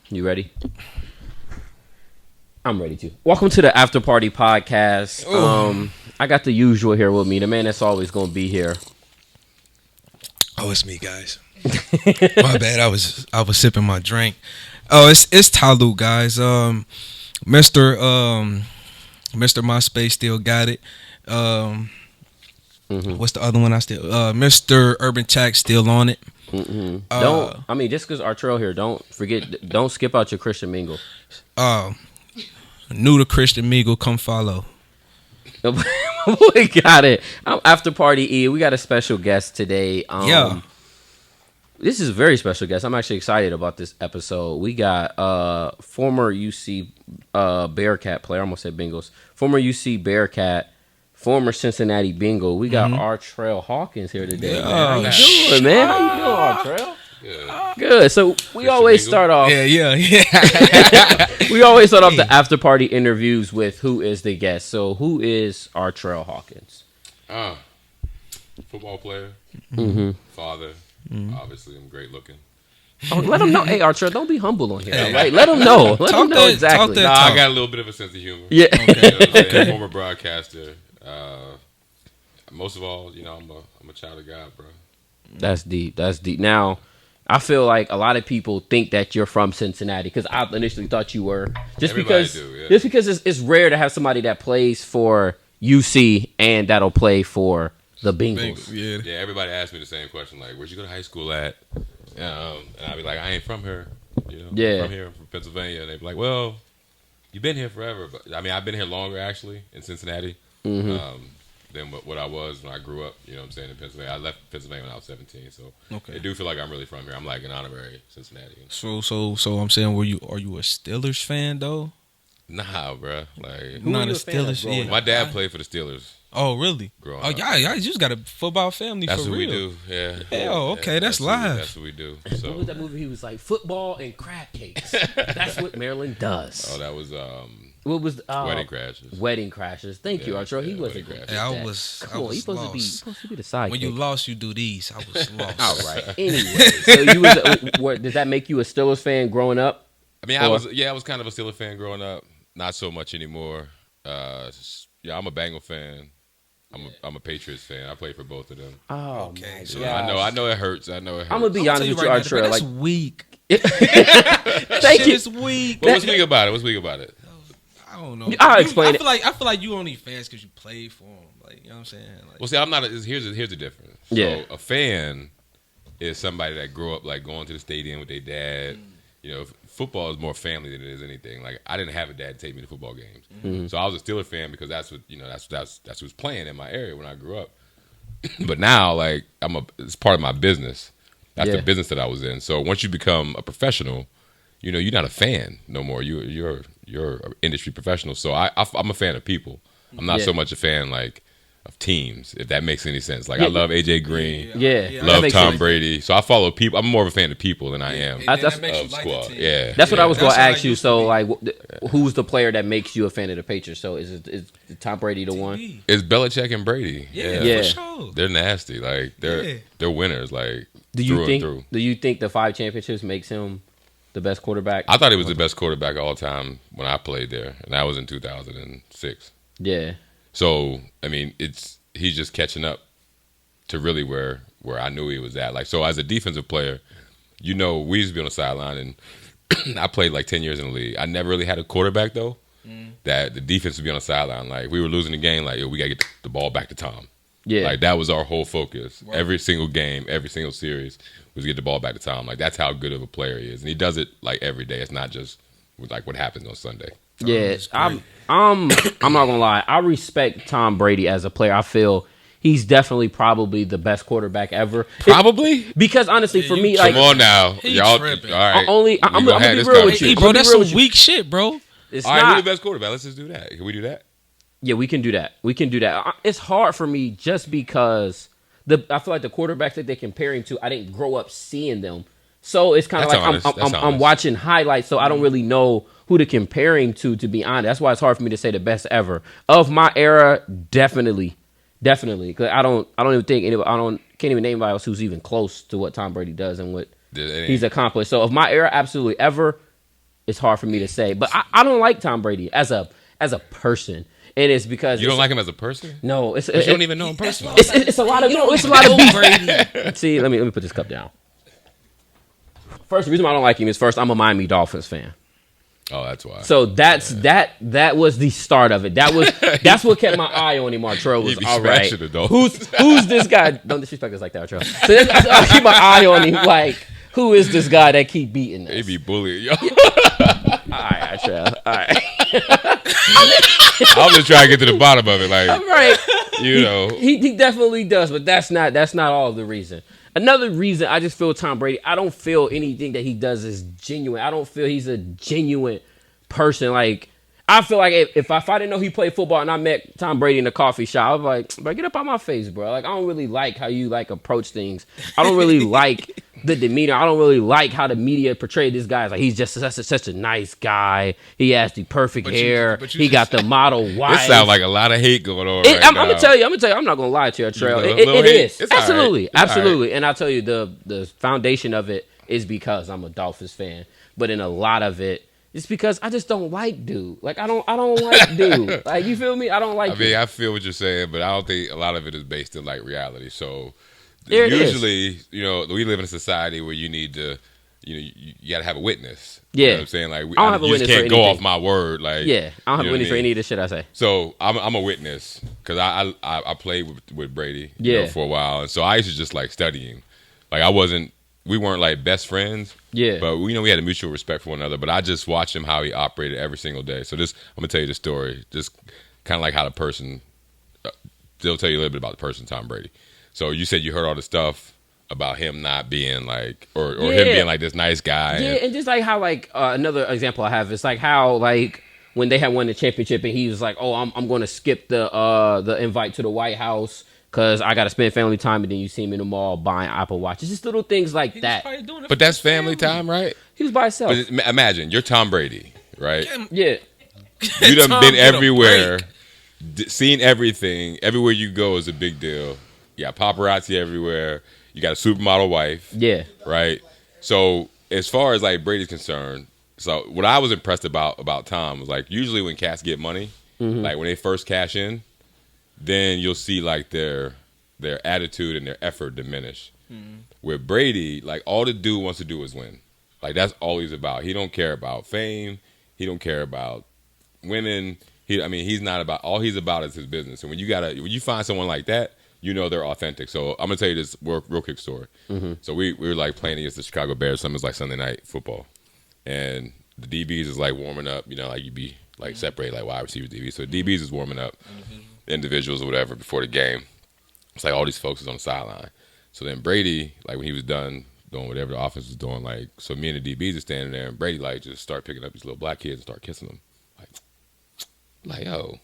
You ready? I'm ready to. Welcome to the After Party Podcast. I got the usual here with me, the man that's always going to be here. Oh, it's me, guys. My bad. I was sipping my drink. Oh, it's Talu, guys. Mr. MySpace still got it. What's the other one? Mr. Urban Tax still on it. Just because Artrell here, don't skip out your Christian mingle. New to Christian Mingle, come follow. We got it. After Party E. We got a special guest today. This is a very special guest. I'm actually excited about this episode. We got former UC Bearcat player. I almost said Bengals. Former UC Bearcat, former Cincinnati Bengal. We got Artrell Hawkins here today. Yeah. How you doing, man? How you doing, Artrell? Good. So we always start off. Yeah. We always start off the after party interviews with who is the guest. So who is Artrell Hawkins? Football player, father. Obviously, I'm great looking. Oh, let them know. Hey, Artrell, don't be humble on here. All right? Let them know. Let them know exactly. I got a little bit of a sense of humor. Yeah. Okay. Former broadcaster. Most of all, I'm a child of God, bro. That's deep. Now, I feel like a lot of people think that you're from Cincinnati because I initially thought you were. Just because it's rare to have somebody that plays for UC and that'll play for the Bengals. Yeah. Everybody asked me the same question, like, "Where'd you go to high school at?" And I'd be like, "I ain't from here. I'm from here, I'm from Pennsylvania." And they'd be like, "Well, you've been here forever." But I've been here longer actually in Cincinnati. Than what I was when I grew up, in Pennsylvania. I left Pennsylvania when I was 17, so I do feel like I'm really from here. I'm like an honorary Cincinnati. So I'm saying, are you a Steelers fan though? Nah, bro. Like, not a Steelers fan. My dad played for the Steelers. Oh, really? Growing up. Y'all just got a football family. That's for what real. we do. Yeah. Oh, okay, that's live. That's what we do. So. What was that movie? He was like football and crab cakes. That's what Maryland does. Oh, that was what was Wedding Crashers. Wedding Crashers. Thank you, Artrell. He wasn't good. I was He's supposed to be the sidekick. When you lost, you do these. I was lost. All right. Anyway, so you was. Does that make you a Steelers fan growing up? I mean, I was kind of a Steelers fan growing up. Not so much anymore. I'm a Bengal fan. I'm a Patriots fan. I play for both of them. Oh, okay. So I know it hurts. I'm gonna be honest with you, Artrell. That's weak. Thank you. It's weak. What's weak about it? I don't know. I'll explain it. I feel like you only fans because you played for them. Like, you know what I'm saying? Like, well, see, I'm not. Here's the difference. Yeah. So a fan is somebody that grew up like going to the stadium with their dad. Football is more family than it is anything. Like, I didn't have a dad take me to football games, so I was a Steelers fan because that's what that's who's playing in my area when I grew up. But now, like, it's part of my business. That's the business that I was in. So once you become a professional, you're not a fan no more. You're an industry professional. So I'm a fan of people. I'm not so much a fan of teams, if that makes any sense. Like, I love AJ Green. Love Tom Brady. So I follow people. I'm more of a fan of people than I am of squad. That's what I was going to ask you. So, like, who's the player that makes you a fan of the Patriots? So is Tom Brady the one? It's Belichick and Brady. Yeah. For sure. They're nasty. Like, they're winners. Like, do you think the 5 championships makes him the best quarterback? I thought he was the best quarterback of all time when I played there, and that was in 2006. Yeah. So, I mean, he's just catching up to really where I knew he was at. Like, so as a defensive player, we used to be on the sideline, and I played like 10 years in the league. I never really had a quarterback, though, that the defense would be on the sideline. Like, we were losing the game, like, we got to get the ball back to Tom. Yeah. Like, that was our whole focus. Wow. Every single game, every single series was get the ball back to Tom. Like, that's how good of a player he is. And he does it, like, every day. It's not just, like, what happens on Sunday. Yeah, I'm not gonna lie. I respect Tom Brady as a player. I feel he's definitely probably the best quarterback ever. Probably because honestly, for me, like, come on now, y'all. Tripping. All right, I'm gonna be real with you. Hey, bro, that's some weak shit, bro. It's all right, not. who's the best quarterback? Let's just do that. Can we do that? Yeah, we can do that. It's hard for me just because I feel like the quarterbacks that they're comparing to, I didn't grow up seeing them. So it's kind of like I'm watching highlights, so I don't really know who to comparing to be honest. That's why it's hard for me to say the best ever. Of my era, definitely. Because I don't even think anybody, can't even name anybody else who's even close to what Tom Brady does and what he's accomplished. So of my era, absolutely ever, it's hard for me to say. But I don't like Tom Brady as a person. And it's because you don't like him as a person. No, you don't even know him personally. It's a lot of it's a lot of beef. See, let me put this cup down. First, the reason why I don't like him is first, I'm a Miami Dolphins fan. Oh, that's why. So that was the start of it. That's what kept my eye on him. Artrell was all right. Who's this guy? Don't disrespect us like that, Artrell. So I keep my eye on him. Like, who is this guy that keep beating us? They be bullying y'all. All right, Artrell. All right. I'm just trying to get to the bottom of it. Like, right. He definitely does, but that's not all the reason. Another reason I just feel Tom Brady, I don't feel anything that he does is genuine. I don't feel he's a genuine person. Like, I feel like if I didn't know he played football and I met Tom Brady in a coffee shop, I was like, bro, get up out my face, bro. Like, I don't really like how you, like, approach things. I don't really like the demeanor. I don't really like how the media portrayed this guy. Like, he's just such a nice guy. He has the perfect hair. He got the model wife. It sounds like a lot of hate going on I'm going to tell you, I'm not going to lie to you, Artrell. It is. It's absolutely. Right. Absolutely. Right. And I'll tell you, the foundation of it is because I'm a Dolphins fan. But in a lot of it, it's because I just don't like dude. Like, I don't like dude. Like, you feel me? I don't like I feel what you're saying, but I don't think a lot of it is based in, like, reality. So, there usually, we live in a society where you need to, you got to have a witness. Yeah. You know what I'm saying? Like, I don't have a witness just can't go off my word. Like, yeah, I don't have a witness for any of the shit I say. So, I'm a witness because I played with Brady for a while. And so, I used to just, like, study him. Like, we weren't like best friends. Yeah. But we had a mutual respect for one another. But I just watched him how he operated every single day. So I'm gonna tell you the story. Just kind of like how the person. They'll tell you a little bit about the person, Tom Brady. So you said you heard all the stuff about him not being like, or him being like this nice guy. Yeah, and just like how like another example I have is like how like when they had won the championship and he was like, oh, I'm going to skip the invite to the White House. Because I got to spend family time, and then you see him in the mall buying Apple Watches. Just little things like that. But that's family time, right? He was by himself. But imagine, you're Tom Brady, right? Yeah. You done been everywhere, seen everything. Everywhere you go is a big deal. You got paparazzi everywhere. You got a supermodel wife. Yeah. Right? So as far as, like, Brady's concerned, so what I was impressed about Tom was, like, usually when cats get money, like when they first cash in, then you'll see like their attitude and their effort diminish. With Brady, like all the dude wants to do is win. Like that's all he's about. He don't care about fame. He don't care about women. He's not about. All he's about is his business. And when you find someone like that, they're authentic. So I'm gonna tell you this real quick story. So we were like playing against the Chicago Bears. Something was like Sunday night football, and the DBs is like warming up. Like you'd be like separated like wide receiver DBs. So the DBs is warming up. Individuals or whatever before the game. It's like all these folks is on the sideline. So then Brady, like when he was done doing whatever the offense was doing, like so me and the DBs are standing there and Brady like just start picking up these little black kids and start kissing them. Like yo,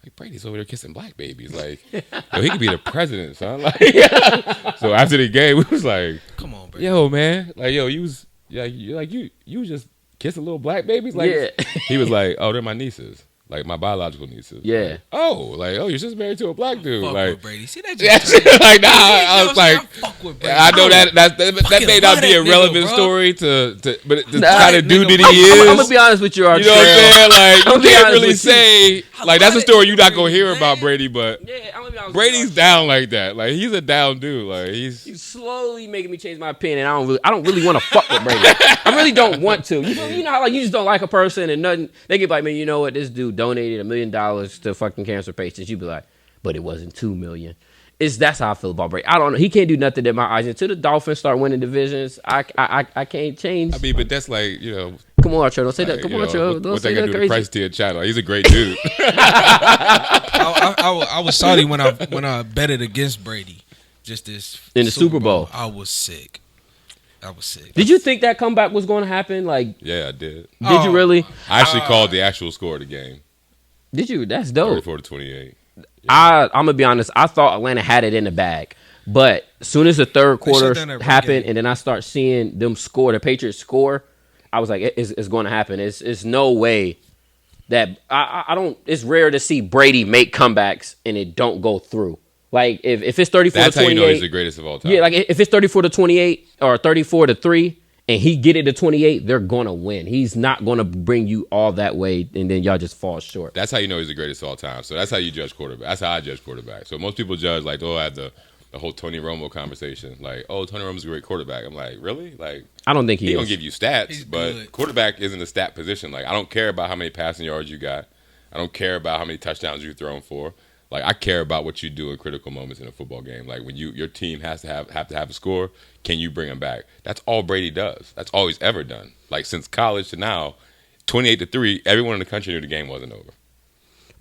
like Brady's over there kissing black babies. Like yo, he could be the president, son. Like so after the game, we was like, come on, Brady. Yo, man, like yo, you was just kissing little black babies. Like he was like, oh, they're my nieces. Like my biological nieces. Yeah. Like, you're just married to a black dude. Fuck like with Brady. See that? Just like nah. I was like, I know that may not be a relevant story but the kind of dude that he is. I'm gonna be honest with you, Artrell. You know what I'm saying? Like you can't really say like that's a story you're not gonna hear about Brady, but I'm gonna be honest Brady's down like that. Like he's a down dude. Like he's slowly making me change my opinion. I don't really want to fuck with Brady. I really don't want to. You know how like you just don't like a person and nothing. They get like, man, you know what? This dude donated $1 million to fucking cancer patients. You'd be like, but it wasn't $2 million. That's how I feel about Brady. I don't know. He can't do nothing in my eyes until the Dolphins start winning divisions. I can't change. But that's like Come on, Artrell. Don't say that. Come on, Artrell. Don't say that crazy. Price to your channel. He's a great dude. I was salty when I betted against Brady. Just this in the Super Bowl. I was sick. Did you think that comeback was going to happen? Like, yeah, I did. Did you really? I actually called the actual score of the game. Did you? That's dope. 34-28. Yeah. I'm gonna be honest. I thought Atlanta had it in the bag, but as soon as the third quarter happened, and then I start seeing them score, the Patriots score, I was like, it's going to happen. It's no way that I don't. It's rare to see Brady make comebacks and it don't go through. Like if it's 34 that's to 28, how you know he's the greatest of all time. Yeah, like if it's 34 to 28 or 34 to 3, and he get it to 28, they're going to win. He's not going to bring you all that way, and then y'all just fall short. That's how you know he's the greatest of all time. So that's how you judge quarterback. That's how I judge quarterback. So most people judge like, I had the whole Tony Romo conversation. Like, Tony Romo's a great quarterback. I'm like, really? Like, I don't think he gonna give you stats, but quarterback isn't a stat position. Like, I don't care about how many passing yards you got. I don't care about how many touchdowns you've thrown for. Like, I care about what you do in critical moments in a football game. Like, when your team has to have a score, can you bring them back? That's all Brady does. That's all he's ever done. Like, since college to now, 28-3, everyone in the country knew the game wasn't over.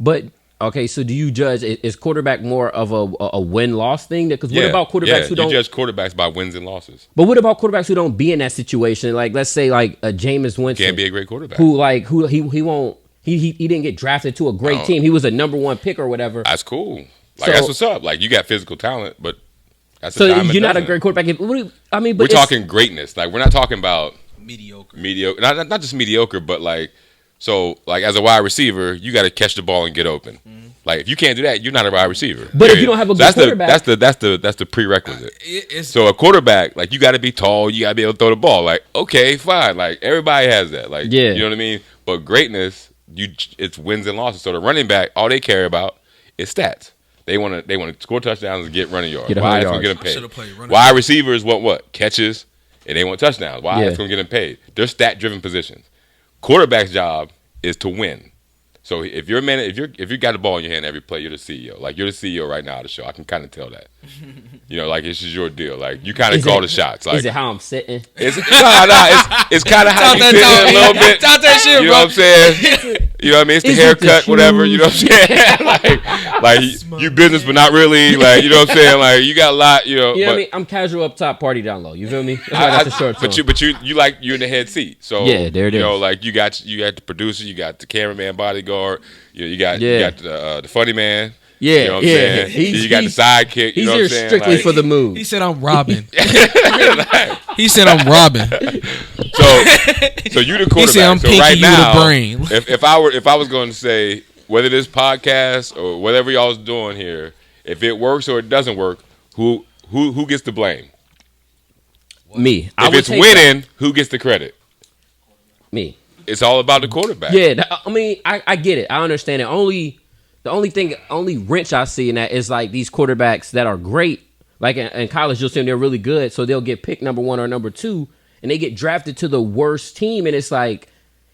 But okay, so do you judge is quarterback more of a win-loss thing? Because what about quarterbacks who don't? You judge quarterbacks by wins and losses. But what about quarterbacks who don't be in that situation? Like, let's say like a Jameis Winston can't be a great quarterback. Who he won't. He didn't get drafted to a great team. He was a number 1 pick or whatever. That's cool. Like, that's what's up. Like, you got physical talent, but that's so you're not a great quarterback. I mean, but we're talking greatness. Like, we're not talking about mediocre. Not just mediocre, but like, so like as a wide receiver, you got to catch the ball and get open. Mm-hmm. Like, if you can't do that, you're not a wide receiver. But if you don't have a good quarterback, that's the prerequisite. So a quarterback, like, you got to be tall, you got to be able to throw the ball. Like, okay, fine. Like, everybody has that. Like, you know what I mean. But greatness, it's wins and losses. So the running back, all they care about is stats. They want to score touchdowns and get running yards. Why? It's going to get them paid. Wide receivers want what? Catches, and they want touchdowns. Why? It's going to get them paid. They're stat-driven positions. Quarterback's job is to win. So if you're a man, if you got the ball in your hand every play, you're the CEO. Like, you're the CEO right now of the show. I can kind of tell that. You know, like, it's just your deal. Like, you kind of call the shots. Like, is it how I'm sitting? It's kind of how you sit a little bit. Talk that shit, you know what I'm saying? You know what I mean? It's the haircut, whatever. You know what I'm saying? like you business, but not really. Like, you know what I'm saying? Like, you got a lot. You know what I mean? I'm casual up top, party down low. You feel me? That's why I got the shorts on. But you're in the head seat. So yeah, there it is. You know, like, you got the producer, you got the cameraman, bodyguard. You got the funny man. Yeah, you know what I'm saying? You got the sidekick. You know what I'm saying? He's here strictly for the move. He said, I'm robbing. He said, I'm robbing. So you the quarterback. He said, I'm so right now, the brain. if I was going to say, whether this podcast or whatever y'all was doing here, if it works or it doesn't work, who gets the blame? Me. If it's winning, who gets the credit? Me. It's all about the quarterback. Yeah, I mean, I get it. I understand it. The only wrench I see in that is like these quarterbacks that are great. Like in college, you'll see them, they're really good, so they'll get picked number 1 or number 2, and they get drafted to the worst team, and it's like,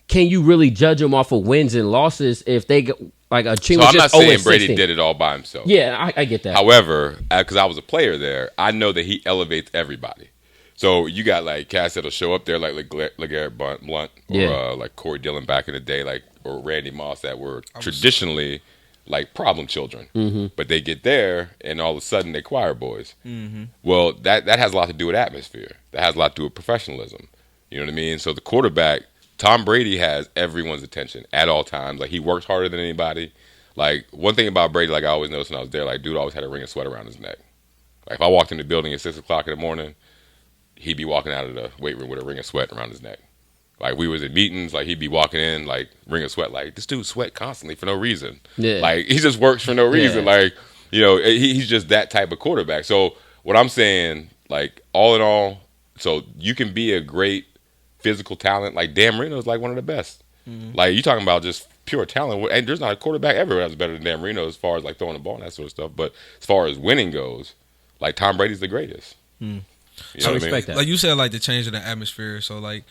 can you really judge them off of wins and losses if they get like a team? So I'm not saying Brady did it all by himself. Yeah, I get that. However, because I was a player there, I know that he elevates everybody. So you got like cats that'll show up there like LeGarrette Blount or like Corey Dillon back in the day, like, or Randy Moss, that were traditionally like problem children. Mm-hmm. But they get there and all of a sudden they choir boys. Mm-hmm. Well, that has a lot to do with atmosphere. That has a lot to do with professionalism. You know what I mean? So the quarterback, Tom Brady, has everyone's attention at all times. Like, he works harder than anybody. Like, one thing about Brady, like I always noticed when I was there, like, dude always had a ring of sweat around his neck. Like, if I walked in the building at 6 o'clock in the morning, he'd be walking out of the weight room with a ring of sweat around his neck. Like, we was in meetings, like, he'd be walking in, like, ring of sweat. Like, this dude sweat constantly for no reason. Yeah. Like, he just works for no reason. Yeah. Like, you know, he's just that type of quarterback. So what I'm saying, like, all in all, so you can be a great physical talent. Like, Dan Marino is like one of the best. Mm-hmm. Like, you talking about just pure talent. And there's not a quarterback ever that's better than Dan Marino as far as, like, throwing the ball and that sort of stuff. But as far as winning goes, like, Tom Brady's the greatest. Mm. You know I respect that. Like you said, like the change of the atmosphere. So like,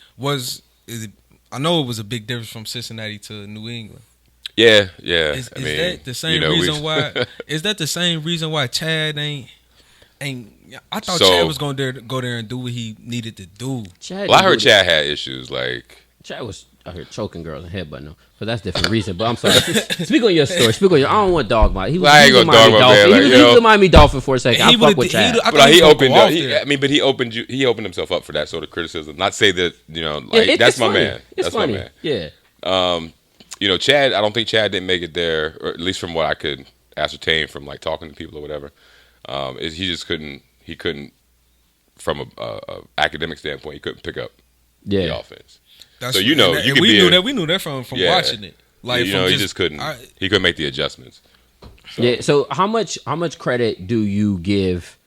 I know it was a big difference from Cincinnati to New England. Yeah. Is that the same reason why? Is that the same reason why Chad ain't? I thought Chad was going to go there and do what he needed to do. I heard Chad had issues. Like, Chad was out here choking girls and headbutting them. But that's a different reason. But I'm sorry. Speak on your story. I don't want dog my. He was a Miami Dolphin for a second. I fuck with Chad. He opened himself up for that sort of criticism. Not say that, you know, like, that's my man. It's funny. My man. Yeah. You know, Chad. I don't think Chad didn't make it there, or at least from what I could ascertain from like talking to people or whatever. He just couldn't. He couldn't, from a academic standpoint, he couldn't pick up the offense. That's so, you know, we knew that from watching it. Like, you know, he just couldn't. He couldn't make the adjustments. So. Yeah. So how much credit do you give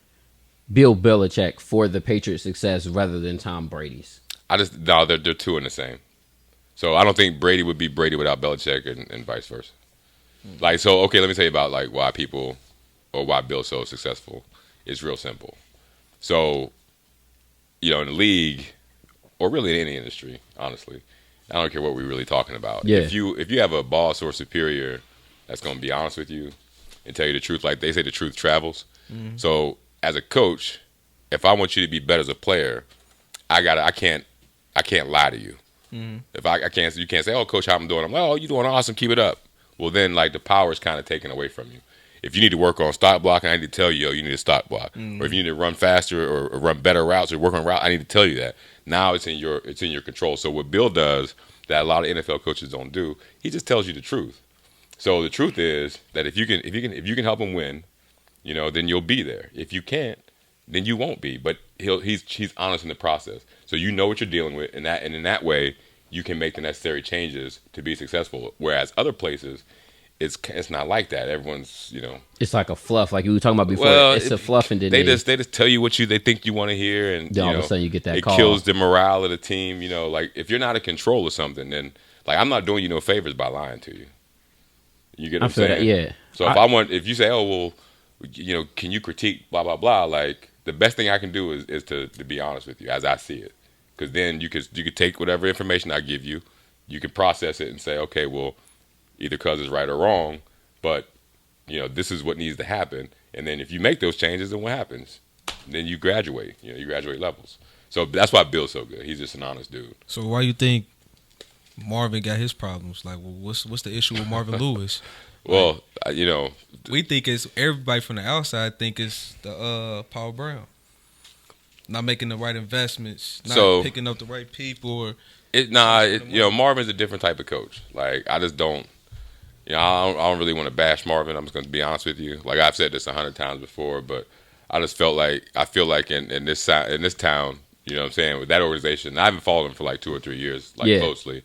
Bill Belichick for the Patriots' success rather than Tom Brady's? they're two in the same. So I don't think Brady would be Brady without Belichick and vice versa. Like, so, okay, let me tell you about like why people or why Bill's so successful. It's real simple. So, in the league, or really in any industry, honestly, I don't care what we're really talking about. Yeah. If you have a boss or superior that's going to be honest with you and tell you the truth, like they say, the truth travels. Mm-hmm. So as a coach, if I want you to be better as a player, I can't lie to you. Mm-hmm. If I can't, you can't say, "Oh, coach, how I'm doing?" I'm like, "Oh, you're doing awesome. Keep it up." Well, then like the power is kind of taken away from you. If you need to work on stop blocking, I need to tell you, you need to stop block. Mm-hmm. Or if you need to run faster or run better routes or work on route, I need to tell you that. Now it's in your control. So what Bill does that a lot of NFL coaches don't do, he just tells you the truth. So the truth is that if you can help him win, then you'll be there. If you can't, then you won't be. But he's honest in the process. So you know what you're dealing with, and in that way you can make the necessary changes to be successful. Whereas other places, it's not like that. Everyone's it's like a fluff, like you were talking about before. Well, it's a fluff, and then they just tell you what they think you want to hear, and then all of a sudden you get that call. It kills the morale of the team. Like if you're not in control of something, then like I'm not doing you no favors by lying to you. You get what I'm saying? That, yeah. So if you say, "Oh well, can you critique blah blah blah?" Like the best thing I can do is to be honest with you as I see it, because then you could take whatever information I give you, you can process it and say, "Okay, well, either because it's right or wrong, but this is what needs to happen." And then if you make those changes, then what happens? Then you graduate. You graduate levels. So that's why Bill's so good. He's just an honest dude. So why you think Marvin got his problems? Like, well, what's the issue with Marvin Lewis? Well, we think it's everybody from the outside think it's the Paul Brown not making the right investments, not picking up the right people, or Marvin's a different type of coach. Like I just don't. I don't really want to bash Marvin. I'm just going to be honest with you. Like I've said this 100 times before, but I feel like in this town, what I'm saying, with that organization, I haven't followed him for like 2 or 3 years, closely.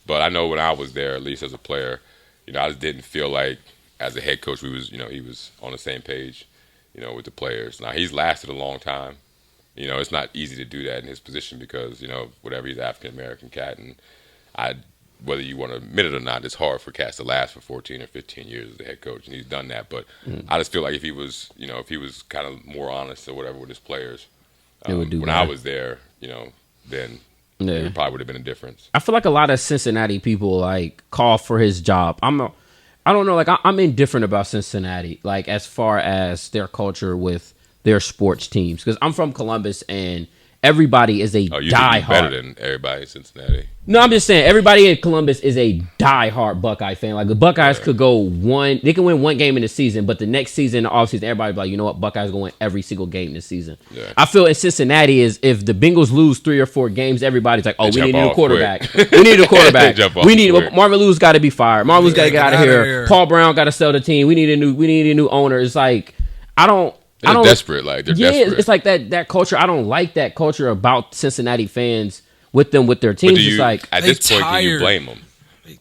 But I know when I was there, at least as a player, I just didn't feel like as a head coach he was on the same page, with the players. Now he's lasted a long time. It's not easy to do that in his position because whatever, he's an African American cat, and whether you want to admit it or not, it's hard for cats to last for 14 or 15 years as a head coach, and he's done that. But I just feel like if he was kind of more honest or whatever with his players, when I was there, then it probably would have been a difference. I feel like a lot of Cincinnati people like call for his job. I don't know, like I'm indifferent about Cincinnati, like as far as their culture with their sports teams, because I'm from Columbus and everybody is a diehard. Better than everybody in Cincinnati. No, I'm just saying everybody in Columbus is a diehard Buckeye fan. Like the Buckeyes could they can win one game in the season, but the next season, the offseason, everybody be like, you know what, Buckeyes going to win every single game this season. Yeah. I feel in Cincinnati is if the Bengals lose 3 or 4 games, everybody's like, oh, we need a new quarterback. We need a quarterback. Marvin Lewis got to be fired. Marvin Lewis got to get out of here. Paul Brown got to sell the team. We need a new owner. It's like They're desperate. Like they're desperate. It's like that culture. I don't like that culture about Cincinnati fans with their teams. It's like at this point, can you blame them?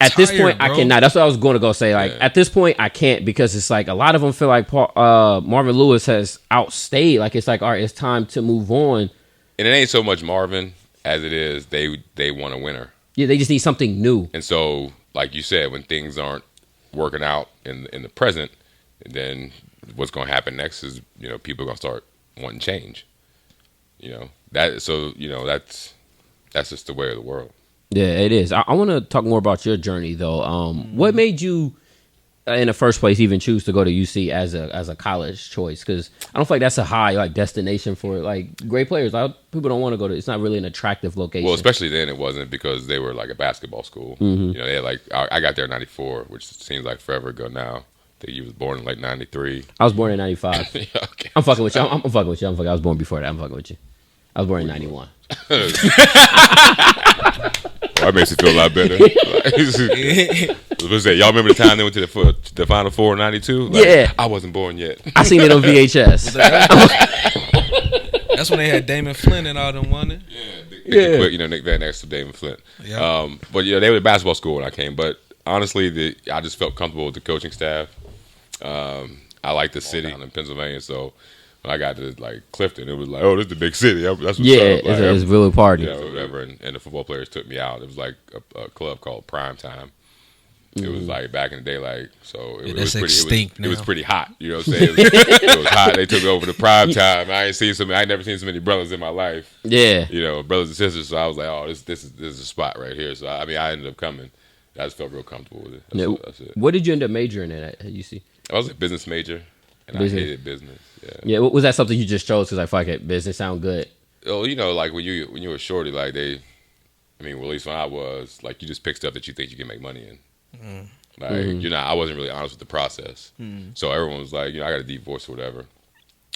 At this point, I cannot. That's what I was going to go say. Like at this point, I can't, because it's like a lot of them feel like Marvin Lewis has outstayed. Like it's like, all right, it's time to move on. And it ain't so much Marvin as it is they want a winner. Yeah, they just need something new. And so, like you said, when things aren't working out in the present, then what's going to happen next is people are going to start wanting change. That's just the way of the world. Yeah, it is. I want to talk more about your journey though. What made you in the first place even choose to go to UC as a college choice? Because I don't feel like that's a high like destination for like great players. People don't want to go to. It's not really an attractive location. Well, especially then it wasn't, because they were like a basketball school. Mm-hmm. They had like I got there in '94, which seems like forever ago now. I think you was born in like '93. I was born in '95. Yeah, okay. I'm fucking with you. I'm fucking with you. I was born before that. I'm fucking with you. I was born in '91. That makes it feel a lot better. Let's say, y'all remember the time they went to the Final Four in '92? Yeah. I wasn't born yet. I seen it on VHS. That's when they had Damon Flynn and all them, wasn't it? Yeah. Nick Van Exel, Damon Flynn. Yeah. But they were a basketball school when I came. But honestly, I just felt comfortable with the coaching staff. I like the city in Pennsylvania, so when I got to like Clifton, it was like, oh, this is the big city. That's what's up. It's really party. Whatever. And the football players took me out. It was like a club called Prime Time. It was like back in the day, like so. It was pretty hot. You know what I'm saying? It was hot. They took me over to Prime Time. I never seen so many brothers in my life. Yeah, brothers and sisters. So I was like, oh, this is a spot right here. So I ended up coming. I just felt real comfortable with it. That's it. What did you end up majoring in at UC? I was a business major, and I hated business. Yeah. Was that something you just chose because like fuck it, business sound good? Oh, like when you were shorty, like at least when I was, like you just pick stuff that you think you can make money in. I wasn't really honest with the process. So everyone was like, I got a deep voice or whatever.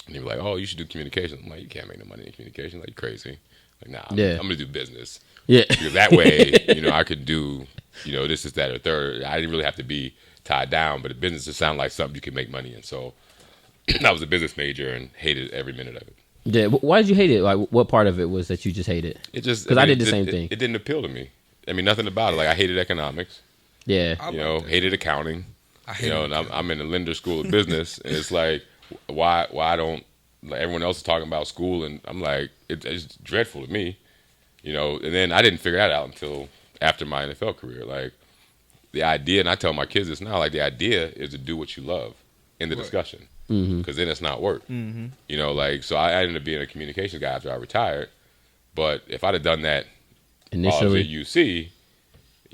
And they were like, oh, you should do communication. I'm like, you can't make no money in communication. Like, you crazy. Like, nah, I'm going to do business. Yeah. Because that way, I could do, this, that, or third. I didn't really have to be tied down, but business just sounded like something you could make money in. So I was a business major and hated every minute of it. Yeah. Why did you hate it? Like, what part of it was that you just hated? It just, because I did the same thing. It didn't appeal to me. Nothing about it. Like, I hated economics. Yeah. Hated accounting. And I'm in the Linder School of Business, and it's like, why don't, like, everyone else is talking about school, and I'm like, it's dreadful to me, and then I didn't figure that out until after my NFL career. Like, the idea, and I tell my kids this now, like, the idea is to do what you love in the discussion, because then it's not work. So I ended up being a communications guy after I retired, but if I'd have done that initially at UC,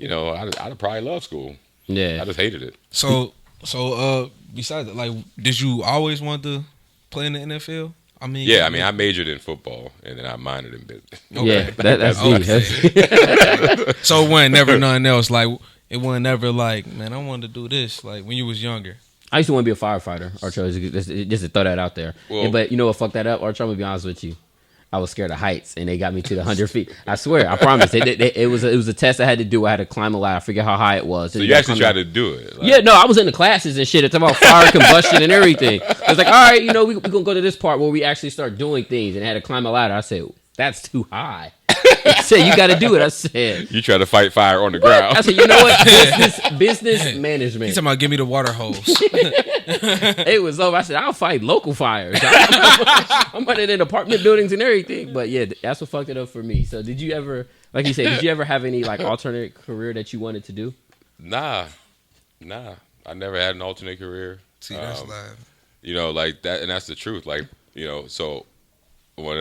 I'd have probably loved school. Yeah. I just hated it. So besides that, like, did you always want to play in the NFL? I majored in football and then I minored in business. Okay. Yeah, that's okay. So it wasn't never nothing else. Like, it wasn't never like, man, I wanted to do this. Like, when you was younger. I used to want to be a firefighter, Artrell, just to throw that out there. Well, but you know what fucked that up, Artrell? I'm going to be honest with you. I was scared of heights, and they got me to the 100 feet. I swear, I promise. It was a test I had to do. I had to climb a ladder. I forget how high it was. So you actually tried to do it? Like... Yeah, no, I was in the classes and shit. It's about fire, combustion, and everything. I was like, all right, we're going to go to this part where we actually start doing things, and I had to climb a ladder. I said, that's too high. I said, you got to do it. I said. You try to fight fire on the ground. I said, you know what? Business management. He's talking about give me the water hose. It was over. I said, I'll fight local fires. I'm running in apartment buildings and everything. But yeah, that's what fucked it up for me. So did you ever, like you said, did you ever have any like alternate career that you wanted to do? Nah. I never had an alternate career. See, that's live. Like that, and that's the truth. Like, so when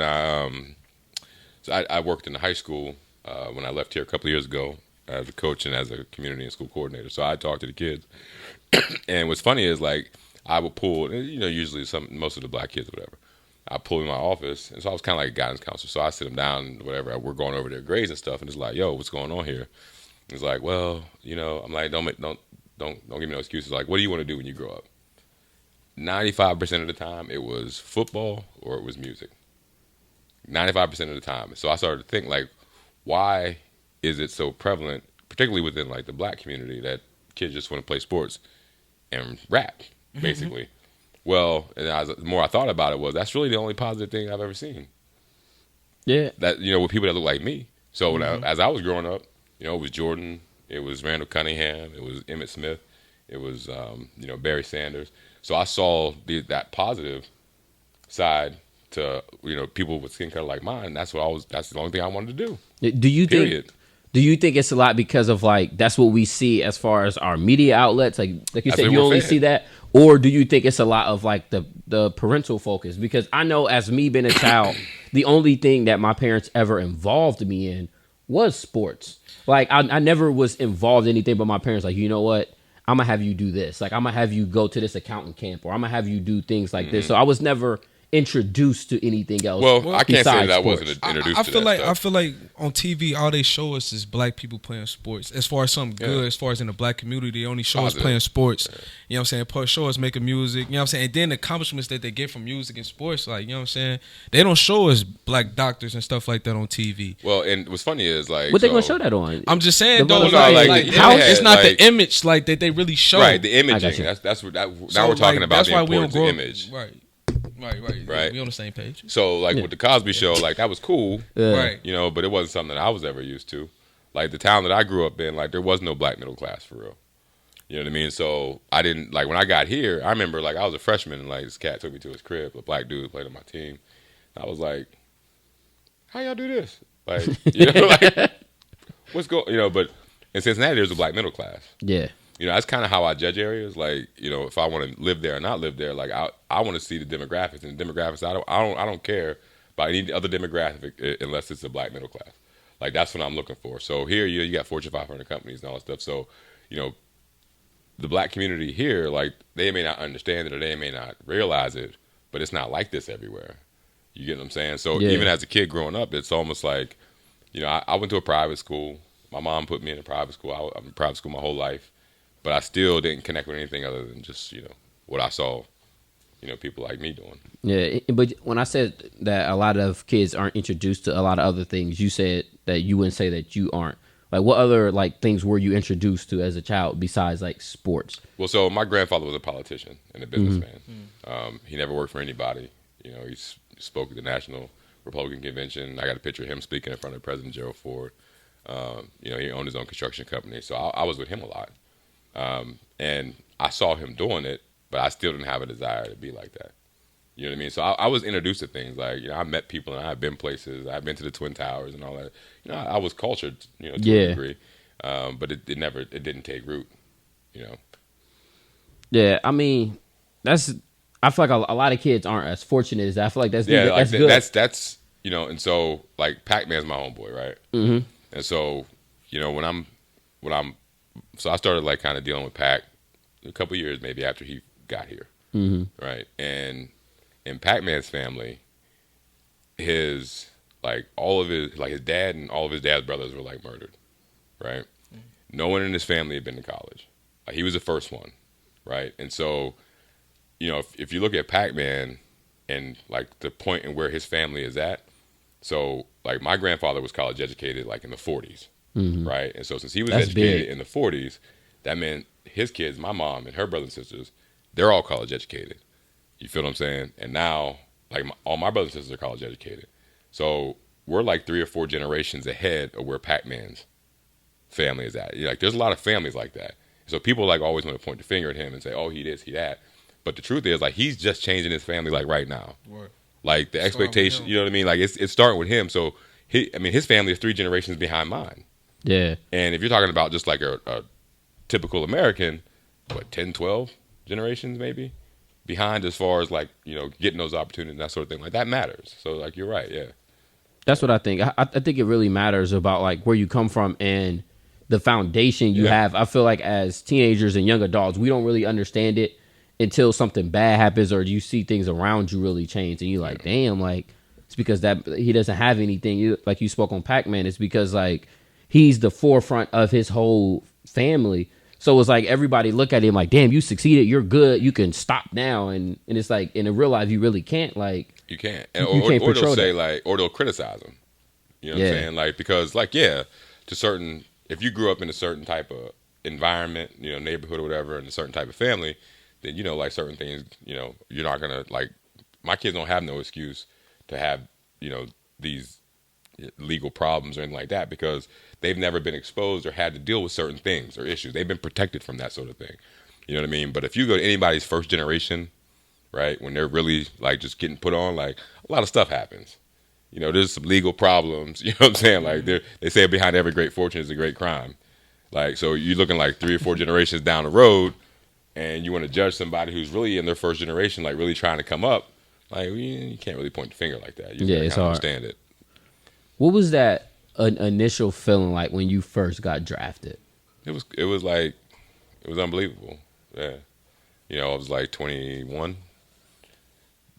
I worked in the high school when I left here a couple of years ago as a coach and as a community and school coordinator. So I talked to the kids. And what's funny is, like, I would pull, usually most of the black kids or whatever, I pull in my office. And so I was kind of like a guidance counselor. So I sit them down and whatever. We're going over their grades and stuff. And it's like, yo, what's going on here? It's like, well, I'm like, don't give me no excuses. Like, what do you want to do when you grow up? 95% of the time, it was football or it was music. 95% of the time. So I started to think, like, why is it so prevalent, particularly within, like, the black community, that kids just want to play sports and rap, basically? Well, and the more I thought about it, that's really the only positive thing I've ever seen. Yeah. That, with people that look like me. So as I was growing up, it was Jordan, it was Randall Cunningham, it was Emmitt Smith, it was, Barry Sanders. So I saw that positive side to people with skin color like mine. That's the only thing I wanted to do. Do you think it's a lot because of like that's what we see as far as our media outlets? Like you said, you only see that, or do you think it's a lot of like the parental focus? Because I know as me being a child, the only thing that my parents ever involved me in was sports. Like I never was involved in anything but my parents. Like, you know what? I'm gonna have you do this. Like I'm gonna have you go to this accountant camp, or I'm gonna have you do things like this. So I was never introduced to anything else. Well, I can't say that I wasn't introduced I to feel that like stuff. I feel like on TV all they show us is black people playing sports. As far as something good, as far as in the black community, they only show us playing sports. Yeah. You know what I'm saying? Show us making music. You know what I'm saying? And then the accomplishments that they get from music and sports, like, you know what I'm saying? They don't show us black doctors and stuff like that on TV. Well, and what's funny is like, what they gonna show that on? I'm just saying, though, it's not the image like that they really show. Right, the imaging. That's what. Now we're talking about the importance of image. Right. We on the same page. So, like, with the Cosby Show, like, that was cool. Right. But it wasn't something that I was ever used to. Like, the town that I grew up in, like, there was no black middle class for real. You know what I mean? So I didn't like when I got here. I remember like I was a freshman and like this cat took me to his crib. A black dude played on my team. I was like, "How y'all do this?" Like, like what's going? But in Cincinnati, there's a black middle class. Yeah. That's kind of how I judge areas. Like, if I want to live there or not live there, like I want to see the demographics. And the demographics, I don't care about any other demographic unless it's a black middle class. Like that's what I'm looking for. So here, you got Fortune 500 companies and all that stuff. So, the black community here, like they may not understand it or they may not realize it, but it's not like this everywhere. You get what I'm saying? So even as a kid growing up, it's almost like, I went to a private school. My mom put me in a private school. I'm in private school my whole life, but I still didn't connect with anything other than just, what I saw, people like me doing. Yeah, but when I said that a lot of kids aren't introduced to a lot of other things, you said that you wouldn't say that you aren't. Like, what other like things were you introduced to as a child besides like sports? Well, so my grandfather was a politician and a businessman. Mm-hmm. He never worked for anybody. He spoke at the National Republican Convention. I got a picture of him speaking in front of President Gerald Ford. He owned his own construction company, so I was with him a lot. And I saw him doing it, but I still didn't have a desire to be like that. You know what I mean? So I was introduced to things like, I met people and I've been places. I've been to the Twin Towers and all that. I was cultured, to a degree. But it didn't take root, Yeah, I mean, I feel like a lot of kids aren't as fortunate as that. I feel like that's good. That's and so like Pacman's my homeboy, right? Mm-hmm. And so, so I started like kind of dealing with Pac a couple years maybe after he got here, right? And in Pacman's family, his dad and all of his dad's brothers were like murdered, right? Mm-hmm. No one in his family had been to college. He was the first one, right? And so, if you look at Pacman and like the point in where his family is at, so like my grandfather was college educated like in the 40s, right? And so since he was educated in the 40s, that meant his kids, my mom and her brothers and sisters, they're all college educated. You feel what I'm saying? And now, like, all my brothers and sisters are college educated. So we're like 3 or 4 generations ahead of where Pacman's family is at. Like, there's a lot of families like that. So people like always want to point the finger at him and say, "Oh, he this, he that." But the truth is, like, he's just changing his family like right now. Right. Like the expectation, you know what I mean? Like it's starting with him. So his family is 3 generations behind mine. Yeah. And if you're talking about just like a typical American, 10, 12 generations maybe behind as far as like, getting those opportunities and that sort of thing. Like that matters. So like, you're right. Yeah. That's what I think. I think it really matters about like where you come from and the foundation you have. I feel like as teenagers and young adults, we don't really understand it until something bad happens or you see things around you really change and you're like, damn, like it's because that he doesn't have anything. Like you spoke on Pacman, it's because like he's the forefront of his whole family. So it's like everybody look at him like, damn, you succeeded, you're good, you can stop now, and it's like in real life you really can't. Like you can't, or they'll say like, or they'll criticize him. You know what I'm saying? Like because like if you grew up in a certain type of environment, neighborhood or whatever, in a certain type of family, then like certain things, you're not gonna like. My kids don't have no excuse to have these legal problems or anything like that because they've never been exposed or had to deal with certain things or issues. They've been protected from that sort of thing. You know what I mean? But if you go to anybody's first generation, right, when they're really like just getting put on, like a lot of stuff happens. There's some legal problems. You know what I'm saying? Like they say behind every great fortune is a great crime. Like so you're looking like 3 or 4 generations down the road, and you want to judge somebody who's really in their first generation, like really trying to come up. Like you can't really point the finger like that. You it's hard. Understand it. What was that initial feeling like when you first got drafted? It was unbelievable. Yeah. I was like 21,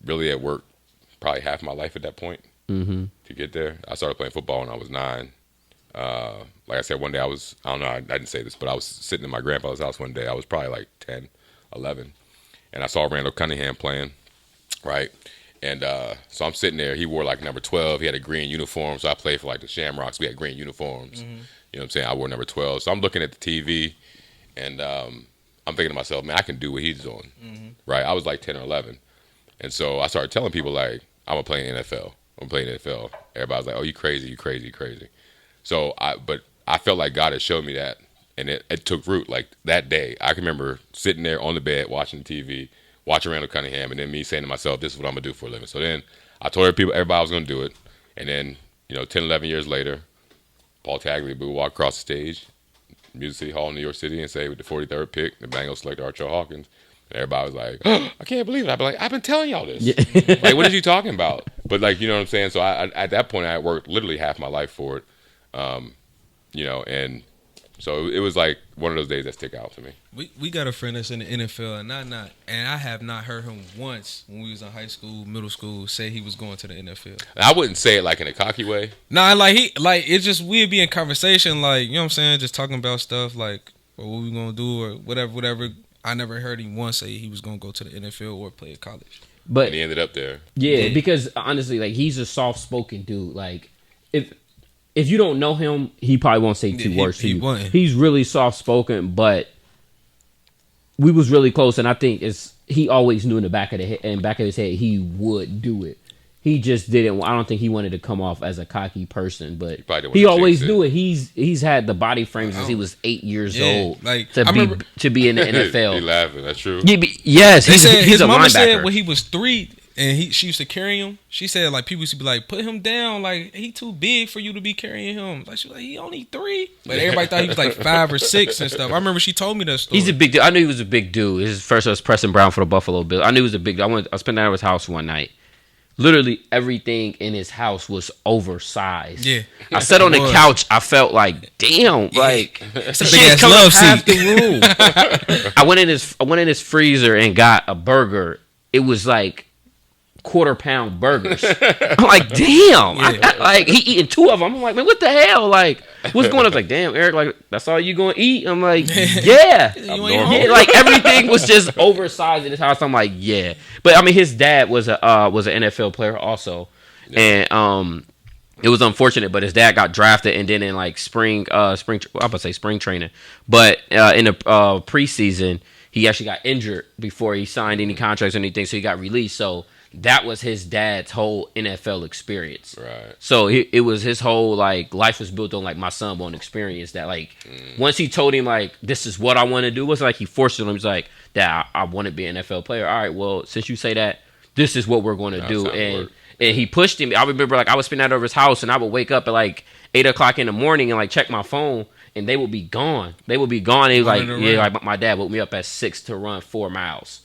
really at work probably half my life at that point to get there. I started playing football when I was 9. Like I said, one day I don't know, I didn't say this, but I was sitting in my grandfather's house one day. I was probably like 10, 11, and I saw Randall Cunningham playing, right? And so I'm sitting there. He wore like number 12. He had a green uniform, so I played for like the Shamrocks. We had green uniforms. You know what I'm saying? I wore number 12. So I'm looking at the TV, and I'm thinking to myself, man, I can do what he's doing, right? I was like 10 or 11. And so I started telling people like, I'm going to play in the NFL. I'm playing NFL. Everybody's like, oh, you crazy, you crazy, you crazy. So I felt like God had showed me that And it took root. Like that day, I can remember sitting there on the bed watching TV, watching Randall Cunningham, and then me saying to myself, this is what I'm going to do for a living. So then I told everybody I was going to do it. And then, 10, 11 years later, Paul Tagliabue would walk across the stage, Music City Hall in New York City, and say, with the 43rd pick, the Bengals selected Artrell Hawkins. And everybody was like, oh, I can't believe it. I'd be like, I've been telling y'all this. Yeah. Like, what are you talking about? But, like, you know what I'm saying? So at that point, I had worked literally half my life for it. And so it was like one of those days that stick out to me. We got a friend that's in the NFL, and I have not heard him once when we was in high school, middle school, say he was going to the NFL. I wouldn't say it like in a cocky way. Nah, it's just we'd be in conversation, like, you know what I'm saying, just talking about stuff like what we gonna do or whatever. I never heard him once say he was gonna go to the NFL or play at college. But and he ended up there. Yeah, because honestly, like, he's a soft spoken dude. Like, if you don't know him, he probably won't say two words to you. He's really soft spoken, but we was really close, and I think he always knew in the back of his head he would do it. He just didn't. I don't think he wanted to come off as a cocky person, but he always knew it. He's had the body frame since he was 8 years old. Like to be in the NFL. He laughing. That's true. Yes, he's his a mama linebacker. said when he was 3. And she used to carry him. She said, like, people used to be like, put him down. Like, he too big for you to be carrying him. Like, she was like, he only 3. But everybody thought he was like 5 or 6 and stuff. I remember she told me that story. He's a big dude. I knew he was a big dude. His first was Preston Brown for the Buffalo Bills. I knew he was a big dude. I spent the night at his house one night. Literally everything in his house was oversized. Yeah. I sat on the couch. I felt like, damn, like, it's a big ass love seat. The room. I went in his freezer and got a burger. It was like quarter-pound burgers. I'm like, damn. Yeah. He eating 2 of them. I'm like, man, what the hell? Like, what's going on? I was like, damn, Eric, like, that's all you gonna eat? I'm like, yeah. Like, everything was just oversized in his house. I'm like, yeah. But I mean, his dad was an NFL player also, and it was unfortunate. But his dad got drafted, and then in like spring training, but in the preseason, he actually got injured before he signed any contracts or anything, so he got released. So that was his dad's whole NFL experience. Right. So it was his whole, like, life was built on, like, my son won't experience that. Like, once he told him, like, this is what I want to do, it wasn't like he forced it on him. He's like, Dad, I want to be an NFL player. All right, well, since you say that, this is what we're going to do. And he pushed him. I remember, like, I would spend that over his house, and I would wake up at, like, 8 o'clock in the morning and, like, check my phone, and they would be gone. They would be gone. He was like, like, my dad woke me up at 6 to run 4 miles.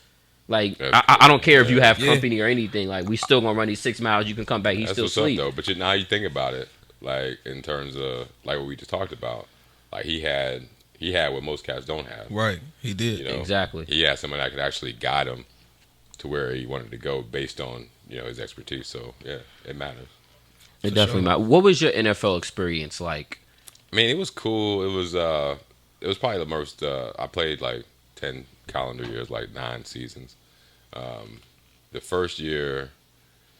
Like, I don't care if you have company or anything. Like, we still gonna run these 6 miles. You can come back. He's still asleep. Though. But now you think about it, like, in terms of like what we just talked about. Like, he had what most cats don't have. Right, he did. Exactly. He had someone that could actually guide him to where he wanted to go based on his expertise. So yeah, it matters. It definitely matters. What was your NFL experience like? I mean, it was cool. It was probably the most. I played like 10 calendar years, like 9 seasons. The first year,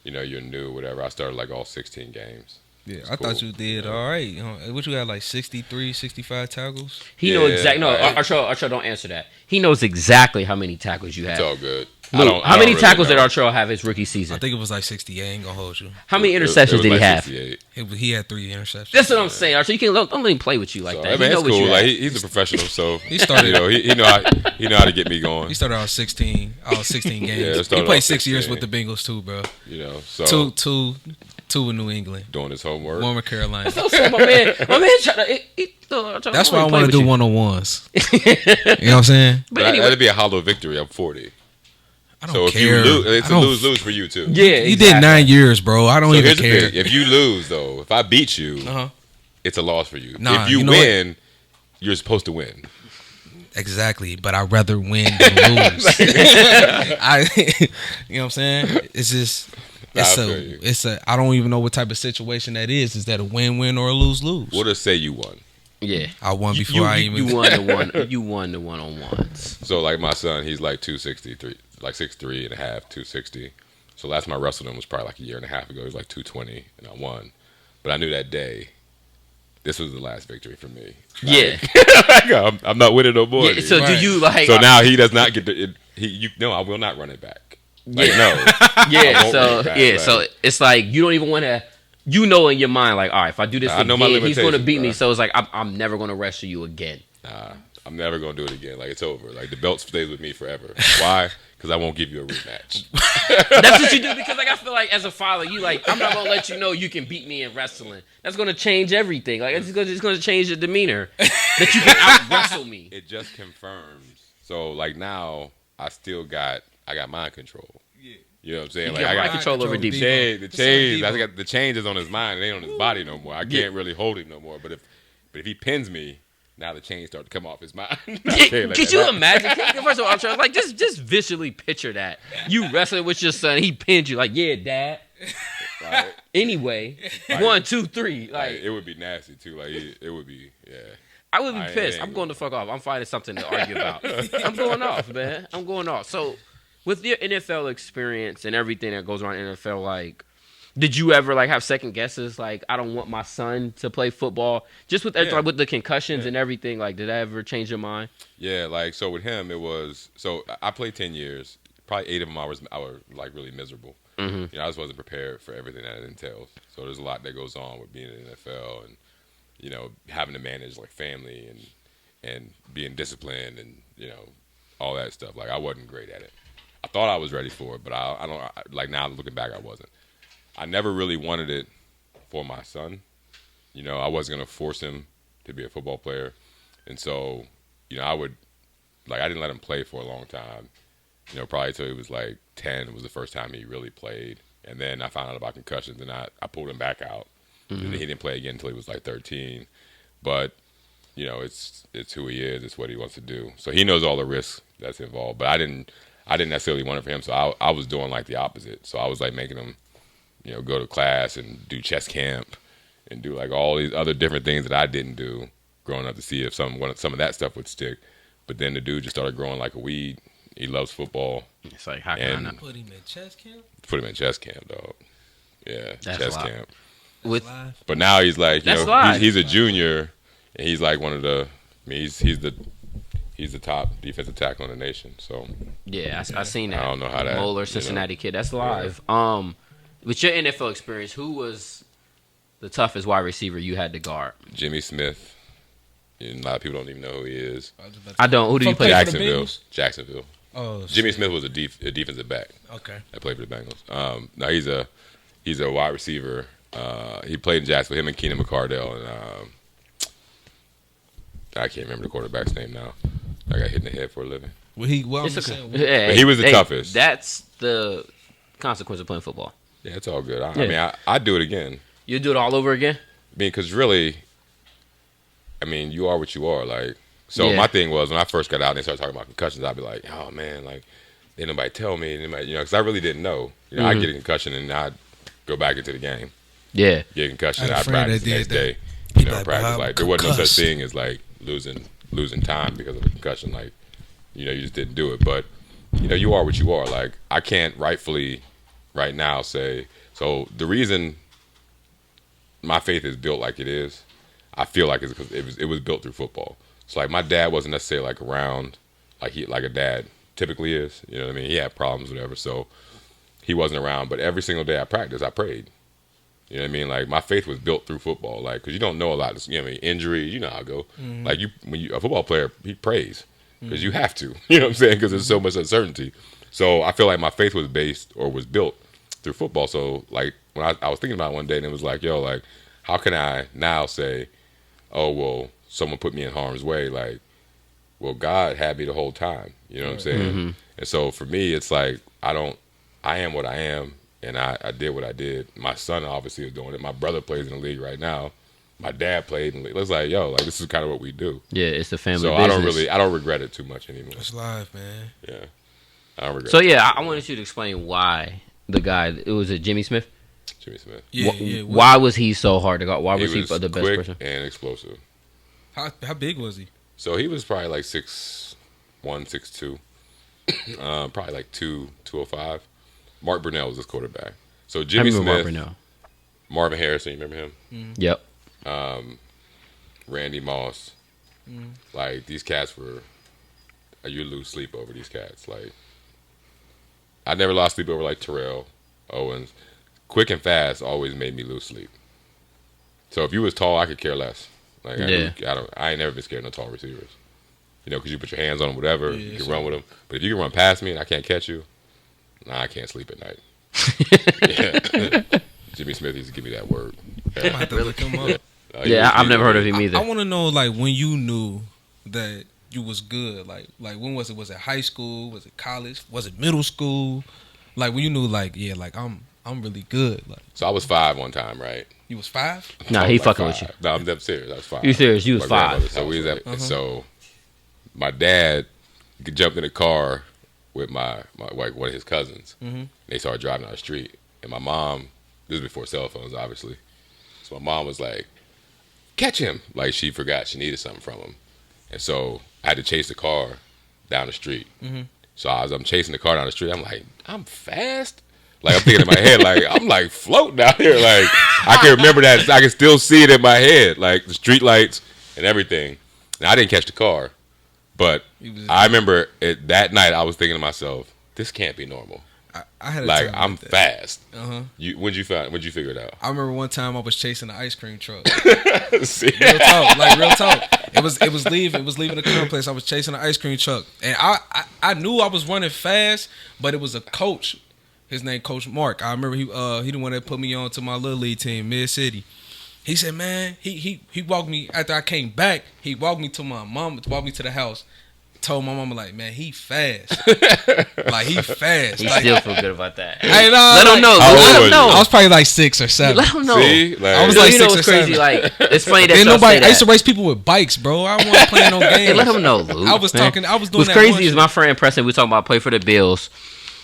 you're new, whatever. I started like all 16 games. Yeah, I thought you did all right. What you had, like 63, 65 tackles? He knows exactly. No, Artrell, don't answer that. He knows exactly how many tackles you had. It's all good. Luke, how many tackles did Artrell have his rookie season? I think it was like 60. I ain't gonna hold you. How many interceptions did he have? 68. He had 3 interceptions. That's what I'm saying, Artrell. You don't let him play with you like that. I mean, it's cool. Like, he's a professional, so he started. He know how to get me going. He started out 16 games. He played 6 years with the Bengals too, bro. So two in New England. Doing his homework. One with Carolina. my man trying to. That's why I want to do one-on-ones. You know what I'm saying? But anyway. That'd be a hollow victory. I'm 40. I don't care. If you lose, it's a lose for you too. Yeah, exactly. You did 9 years, bro. I don't even care. If you lose, though, if I beat you, it's a loss for you. If you win, you're supposed to win. Exactly, but I'd rather win than lose. You know what I'm saying? It's just I don't even know what type of situation that is. Is that a win-win or a lose-lose? What does say you won? Yeah, I won before I even. You won the one. You won the one-on-ones. So like my son, he's like 263, like 6'3" and a half, 260. So last time I wrestled him was probably like a year and a half ago. He was like 220, and I won. But I knew that day, this was the last victory for me. Yeah, I'm not winning no more. Yeah, so do you like? So now he does not get the. I will not run it back. Like no. Yeah. So it's like you don't even want to. You know in your mind, like, all right, if I do this again, he's going to beat me. So it's like, I'm never going to wrestle you again. Nah, I'm never gonna do it again. Like, it's over. Like, the belt stays with me forever. Why? Because I won't give you a rematch. That's what you do, because like I feel like as a father, you like, I'm not gonna let you know you can beat me in wrestling. That's gonna change everything. Like, it's gonna change the demeanor that you can out wrestle me. It just confirms. So like now, I got mind control. Yeah. You know what I'm saying? Like, I got control over deep. The change. I got the change is on his mind. It ain't on his body no more. I can't really hold him no more. But if he pins me, now the chains start to come off his mind. Could you imagine? First of all, Artrell, like just visually picture that you wrestling with your son. He pinned you. Like, yeah, dad. Like, anyway, like, 1, 2, 3. Like, it would be nasty too. Like, it would be. Yeah. I would be pissed. I'm going to fuck off. I'm finding something to argue about. I'm going off, man. I'm going off. So, with your NFL experience and everything that goes around NFL, like, did you ever like have second guesses? Like, I don't want my son to play football. Just with like, with the concussions and everything. Like, did that ever change your mind? Yeah, like, so with him, it was, so I played 10 years. Probably 8 of them I was like really miserable. Mm-hmm. You know, I just wasn't prepared for everything that it entails. So there's a lot that goes on with being in the NFL and, you know, having to manage like family and being disciplined and, you know, all that stuff. Like, I wasn't great at it. I thought I was ready for it, but I don't, like, now looking back, I wasn't. I never really wanted it for my son. You know, I wasn't going to force him to be a football player. And so, you know, I didn't let him play for a long time. You know, probably until he was like 10 was the first time he really played. And then I found out about concussions and I pulled him back out. Mm-hmm. And then he didn't play again until he was like 13. But, you know, it's who he is. It's what he wants to do. So he knows all the risks that's involved. But I didn't necessarily want it for him. So I was doing like the opposite. So I was like making him, you know, go to class and do chess camp and do like all these other different things that I didn't do growing up to see if some of that stuff would stick. But then the dude just started growing like a weed. He loves football. It's like, how can I not put him in chess camp? Put him in chess camp, dog. Yeah, that's chess camp. But now he's like, you know, he's a junior, and he's like one of the. I mean, he's the top defensive tackle in the nation. So yeah, I seen that. I don't know how that Moeller, Cincinnati kid. That's live. Yeah. With your NFL experience, who was the toughest wide receiver you had to guard? Jimmy Smith. A lot of people don't even know who he is. I don't. Who did you play? Jacksonville. Oh, Jimmy Smith was a defensive back. Okay. That played for the Bengals. Now he's a wide receiver. He played in Jacksonville. Him and Keenan McCardell, and I can't remember the quarterback's name now. I got hit in the head for a living. Well, he was the toughest. That's the consequence of playing football. Yeah, it's all good. I mean, I'd do it again. You'd do it all over again? I mean, because really, I mean, you are what you are. Like, so my thing was when I first got out and they started talking about concussions, I'd be like, oh man, like, didn't nobody tell me, you know, because I really didn't know. You know, I'd get a concussion and I'd go back into the game. Yeah. Get a concussion, I'd practice the next day. You know, practice. Like, there wasn't no such thing as like losing time because of a concussion. Like, you know, you just didn't do it. But, you know, you are what you are. Like, I can't rightfully right now say, so the reason my faith is built like it is, I feel like it's because it was built through football. So like my dad wasn't necessarily like around like a dad typically is. You know what I mean? He had problems, whatever. So he wasn't around. But every single day I practiced, I prayed. You know what I mean? Like my faith was built through football. Like, because you don't know a lot. You know what I mean? Injuries, you know how it go. Mm-hmm. Like a football player, he prays because you have to. You know what I'm saying? Because there's so much uncertainty. So I feel like my faith was built through football. So like when I was thinking about it one day and it was like, yo, like how can I now say, oh, well, someone put me in harm's way. Like, well, God had me the whole time. You know what I'm saying? Mm-hmm. And so for me, it's like, I am what I am. And I did what I did. My son obviously is doing it. My brother plays in the league right now. My dad played in the league. It's like, yo, like this is kind of what we do. Yeah, it's the family business. So I don't regret it too much anymore. It's live, man. Yeah. I don't regret it. So yeah, I wanted you to explain why the guy, it was Jimmy Smith? Jimmy Smith. Yeah. Why was he so hard to guard? Why was he the best quick person? And explosive. How big was he? So he was probably like 6'1", 6'2", probably like 205. Mark Brunell was his quarterback. So Jimmy Smith, Marvin Harrison, you remember him? Mm. Yep. Randy Moss. Like these cats were, you lose sleep over these cats. Like I never lost sleep over like Terrell Owens. Quick and fast always made me lose sleep. So if you was tall, I could care less. Like I ain't never been scared of no tall receivers. You know, because you put your hands on them, whatever, you can run with them. But if you can run past me and I can't catch you, I can't sleep at night. Yeah. Jimmy Smith used to give me that word. I might have to look him up. I've never heard of him either. I want to know, like, when you knew that you was good. Like when was it? Was it high school? Was it college? Was it middle school? Like when you knew, like, yeah, like I'm really good. Like, so I was 5 one time, right? You was 5? Nah, he fucking with you. No, I'm dead serious. I was 5. You serious? You was 5. So we was at, so my dad jumped in a car with my like one of his cousins. Mm-hmm. They started driving down the street, and my mom. This was before cell phones, obviously. So my mom was like, "Catch him!" Like she forgot she needed something from him, and so I had to chase the car down the street. Mm-hmm. So as I'm chasing the car down the street, I'm like, "I'm fast." Like I'm thinking in my head, like I'm like floating out here. Like I can remember that. I can still see it in my head, like the street lights and everything. Now I didn't catch the car, but I remember that night. I was thinking to myself, "This can't be normal." I had a like time I'm like fast. When'd you figure it out? I remember one time I was chasing an ice cream truck. See? Real talk. It was leaving the current place. I was chasing an ice cream truck, and I knew I was running fast, but it was a coach. His name Coach Mark. I remember he the one that put me on to my little league team, Mid City. He said, man, he walked me after I came back. He walked me to my mom, walked me to the house. Told my mama, like, man, he fast. Like, he fast. He like, still feel good about that. Hey, let him know. Let him know. I was probably like 6 or 7. Let him know. See? Like, I was like 6 or 7. Crazy. Like, it's funny that then y'all say that. I used to race people with bikes, bro. I wasn't playing no games. Hey, let him know, Luke. I was doing What's that. What's crazy is my friend Preston, we were talking about play for the Bills.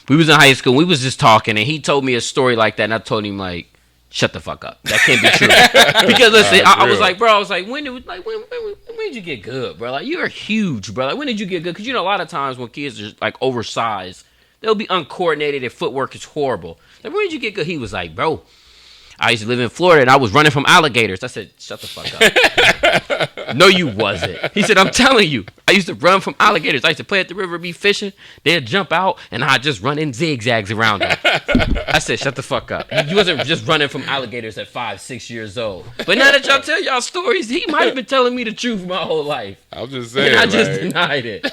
We was in high school. We was just talking, and he told me a story like that, and I told him, like, shut the fuck up. That can't be true. Because listen, I was like, bro, when did you get good, bro? Like, you're huge, bro. Like, when did you get good? Because you know, a lot of times when kids are like oversized, they'll be uncoordinated. Their footwork is horrible. Like, when did you get good? He was like, bro, I used to live in Florida and I was running from alligators. I said, shut the fuck up. No, you wasn't. He said, I'm telling you, I used to run from alligators. I used to play at the river, be fishing. They'd jump out and I'd just run in zigzags around them. I said, shut the fuck up. He wasn't just running from alligators at 5, 6 years old. But now that y'all tell y'all stories, he might have been telling me the truth my whole life. I was just saying. And I just denied it.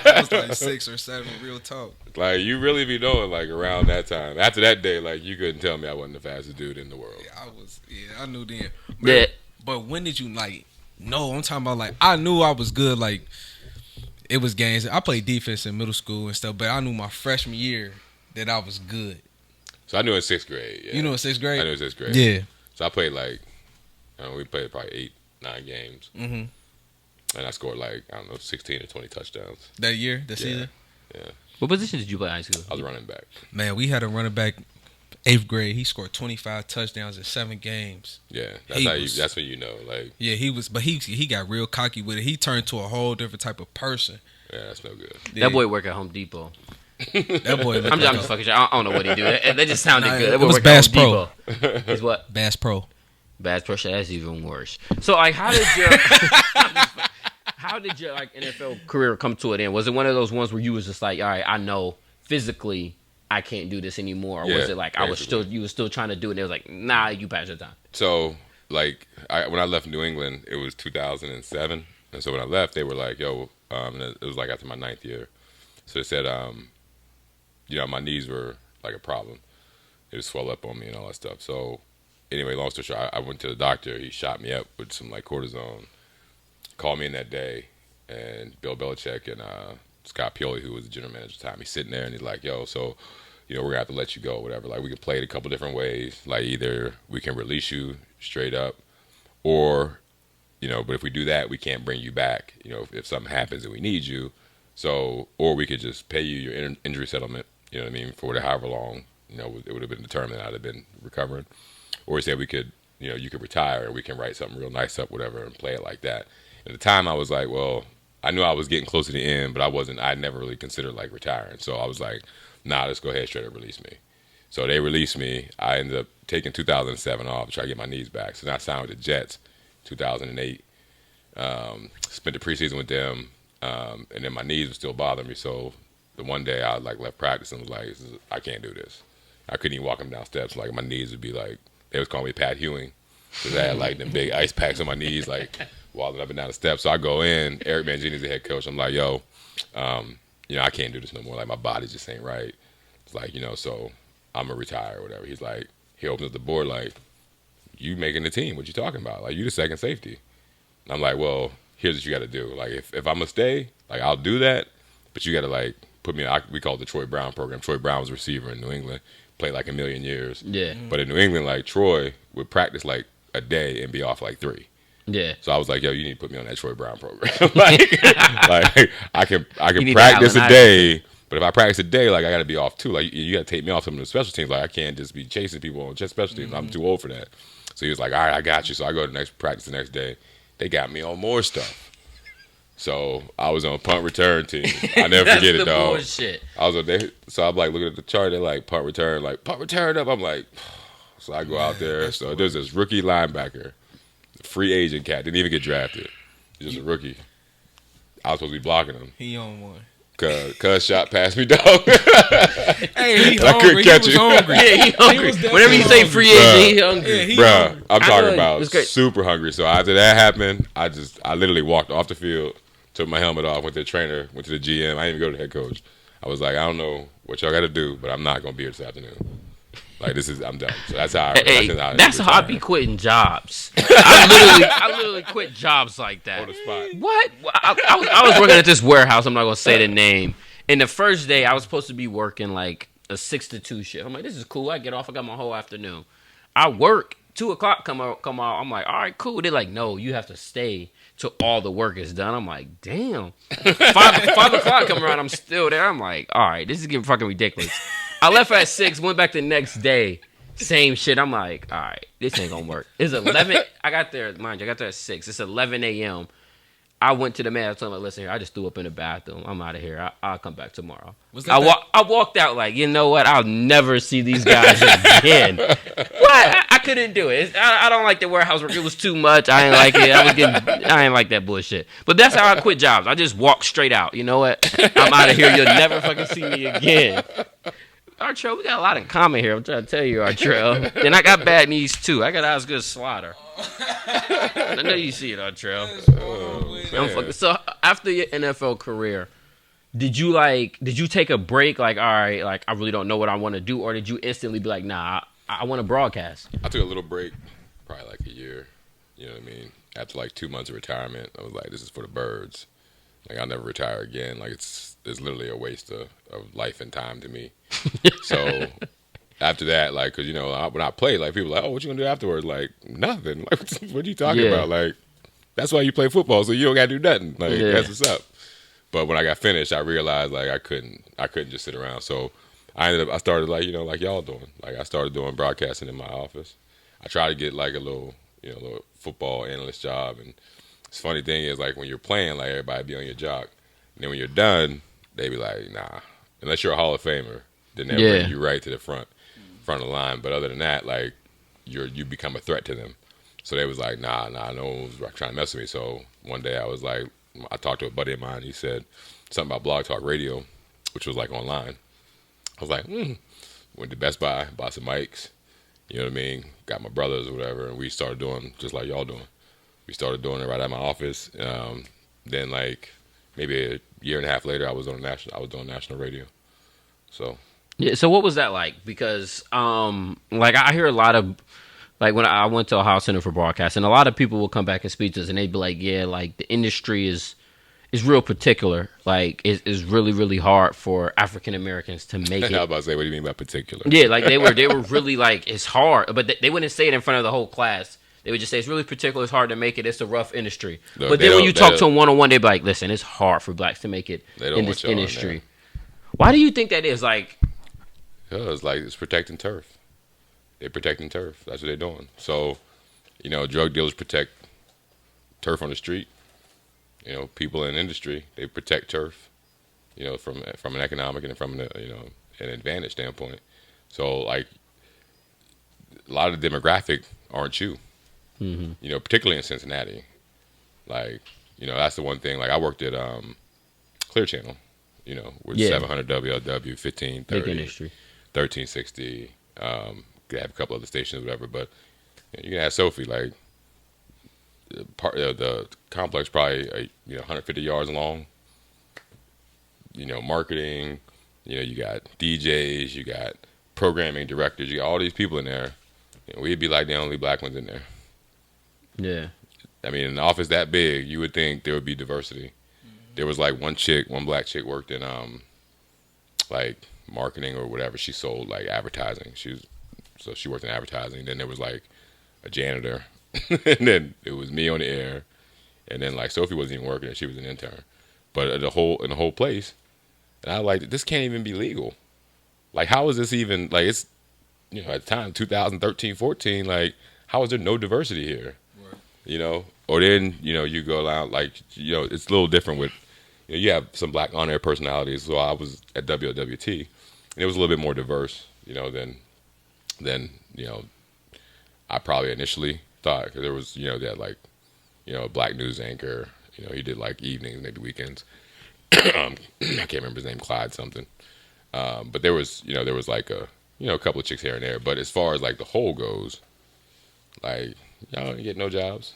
I was like 6 or 7, real talk. Like, you really be knowing, like, around that time. After that day, like, you couldn't tell me I wasn't the fastest dude in the world. Yeah, I knew then. But when did you, like, no, I'm talking about, like, I knew I was good, like, it was games. I played defense in middle school and stuff, but I knew my freshman year that I was good. So I knew in 6th grade. Yeah. You knew in 6th grade? I knew in 6th grade. Yeah. So I played, like, we played probably 8, 9 games. Mm-hmm. And I scored, like, 16 or 20 touchdowns. That year? That season? Yeah. What position did you play in high school? I was running back. Man, we had a running back 8th grade. He scored 25 touchdowns in 7 games. Yeah, that's when you know, like. Yeah, but he got real cocky with it. He turned to a whole different type of person. Yeah, that's no good. Yeah. That boy work at Home Depot. That boy. I'm just fucking. I don't know what he do. That just sounded good. It was Bass Pro. Is what? Bass Pro. Bass Pro. That's even worse. So, like, how did your like NFL career come to an end? Was it one of those ones where you was just like, all right, I know physically I can't do this anymore, or was it like you were still trying to do it? And it was like, nah, you passed your time. So, like, when I left New England, it was 2007, and so when I left, they were like, yo, it was like after my 9th year, so they said, my knees were like a problem. It would swell up on me and all that stuff. So, anyway, long story short, I went to the doctor. He shot me up with some like cortisone. Called me in that day, and Bill Belichick and Scott Pioli, who was the general manager at the time, he's sitting there and he's like, yo, so, we're going to have to let you go, whatever. Like, we could play it a couple different ways. Like, either we can release you straight up, or, but if we do that, we can't bring you back, if something happens and we need you. So, or we could just pay you your injury settlement, you know what I mean, for however long, it would have been determined I'd have been recovering. Or he said we could, you could retire and we can write something real nice up, whatever, and play it like that. At the time, I was like, well, I knew I was getting close to the end, but I never really considered, like, retiring. So I was like, nah, let's go ahead straight up release me. So they released me. I ended up taking 2007 off to try to get my knees back. So then I signed with the Jets 2008. Spent the preseason with them, and then my knees were still bothering me. So the one day I, like, left practice and was like, I can't do this. I couldn't even walk them down steps. Like, my knees would be like, they was calling me Pat Hewing. Because I had, like, them big ice packs on my knees, like, walking up and down the steps. So I go in. Eric Mangini's the head coach. I'm like, yo, I can't do this no more. Like, my body just ain't right. It's like, so I'm going to retire or whatever. He's like, he opens up the board like, you making the team. What you talking about? Like, you the second safety. And I'm like, well, here's what you got to do. Like, if I'm going to stay, like, I'll do that. But you got to, like, put me in, we call it the Troy Brown program. Troy Brown was a receiver in New England. Played like a million years. Yeah. But in New England, like, Troy would practice like a day and be off like 3. Yeah. So I was like, yo, you need to put me on that Troy Brown program. like I can practice a day, but if I practice a day, like, I got to be off too. Like, you got to take me off some of the special teams. Like, I can't just be chasing people on just special teams. I'm too old for that. So he was like, all right, I got you. So I go to the next practice the next day. They got me on more stuff. So I was on punt return team. I never forget it, dog. Bullshit. I was on there. So I'm like looking at the chart. They're like punt return up. I'm like, so I go out there. So there's this rookie linebacker, free agent cat, didn't even get drafted. He's just a rookie. I was supposed to be blocking him. He on one. Cuz shot past me, dog. Hey, he hungry. I couldn't catch he was him. hungry. Yeah, he hungry. Whenever you say free agent, he hungry. Yeah, Bruh, I'm talking about It's great. super hungry. So after that happened, I literally walked off the field, took my helmet off, went to the trainer, went to the GM. I didn't even go to the head coach. I was like, I don't know what y'all got to do, but I'm not going to be here this afternoon. Like, I'm done. So that's how that's how I be quitting jobs. I literally quit jobs like that. On the spot. What? I was working at this warehouse. I'm not going to say the name. And the first day, I was supposed to be working like a 6 to 2 shift. I'm like, this is cool. I get off. I got my whole afternoon. I work. 2 o'clock come out. I'm like, all right, cool. They're like, no, you have to stay till all the work is done. I'm like, damn. 5 o'clock come around. I'm still there. I'm like, all right, this is getting fucking ridiculous. I left at 6, went back the next day. Same shit. I'm like, all right, this ain't going to work. It's 11. I got there, mind you, I got there at 6. It's 11 a.m. I went to the man. I told him, listen here, I just threw up in the bathroom. I'm out of here. I'll come back tomorrow. I walked out like, you know what? I'll never see these guys again. What? I couldn't do it. I don't like the warehouse work. It was too much. I ain't like it. I ain't like that bullshit. But that's how I quit jobs. I just walk straight out. You know what? I'm out of here. You'll never fucking see me again. Artrell, we got a lot in common here. I'm trying to tell you, Artrell. And I got bad knees, too. I got eyes good as slaughter. I know you see it, Artrell. So after your NFL career, did you take a break? Like, all right, like, I really don't know what I want to do. Or did you instantly be like, nah, I want to broadcast? I took a little break, probably like a year. You know what I mean? After like 2 months of retirement, I was like, this is for the birds. Like, I'll never retire again. Like, it's literally a waste of life and time to me. So after that, like, because, when I play, like, people are like, oh, what you going to do afterwards? Like, nothing. Like, what are you talking about? Like, that's why you play football, so you don't got to do nothing. Like, that's what's up. But when I got finished, I realized, like, I couldn't just sit around. So I started, like, like y'all doing. Like, I started doing broadcasting in my office. I tried to get, like, a little football analyst job. And the funny thing is, like, when you're playing, like, everybody be on your jock. And then when you're done, they be like, nah. Unless you're a Hall of Famer, then they'll bring you right to the front of the line. But other than that, like, you become a threat to them. So they was like, nah, no one was trying to mess with me. So one day I talked to a buddy of mine. He said something about Blog Talk Radio, which was like online. I was like, went to Best Buy, bought some mics, you know what I mean? Got my brothers or whatever, and we started doing just like y'all doing. We started doing it right at my office. Then like maybe a year and a half later, I was doing national radio. So yeah. So what was that like? Because like I hear a lot of, like when I went to Ohio Center for broadcast, and a lot of people will come back and speak to us, and they'd be like, yeah, like the industry is real particular. Like it's really, really hard for African Americans to make it. I was about to say, what do you mean by particular? Yeah, like they were really like, it's hard, but they wouldn't say it in front of the whole class. They would just say it's really particular, it's hard to make it, it's a rough industry. No, but then when you talk to them one-on-one, they'd be like, listen, it's hard for blacks to make it in this industry. Why do you think that is? Like, because like it's protecting turf. They're protecting turf. That's what they're doing. So, drug dealers protect turf on the street. People in industry, they protect turf. From an economic and from an advantage standpoint. So like a lot of the demographic aren't you. Mm-hmm. Particularly in Cincinnati. Like, that's the one thing. Like I worked at Clear Channel, with 700 WLW, 1530, big industry, 1360. They have a couple other stations, or whatever. But you can ask Sophie. Like, the complex probably 150 yards long. Marketing. You got DJs, you got programming directors, you got all these people in there. We'd be like the only black ones in there. Yeah. I mean, in an office that big, you would think there would be diversity. There was like one black chick worked in like marketing or whatever. She sold like advertising. So she worked in advertising. Then there was like a janitor, and then it was me on the air, and then like Sophie wasn't even working; she was an intern. But in the whole place, and I was like, this can't even be legal. Like, how is this even like? It's at the time 2013, 14. Like, how is there no diversity here? Right. Or then you go around like it's a little different with. You have some black on-air personalities. So I was at WWT, and it was a little bit more diverse, than I probably initially thought. Because there was, they had like, a black news anchor. He did like evenings, maybe weekends. I can't remember his name, Clyde something. But there was like a couple of chicks here and there. But as far as like the whole goes, like y'all didn't get no jobs.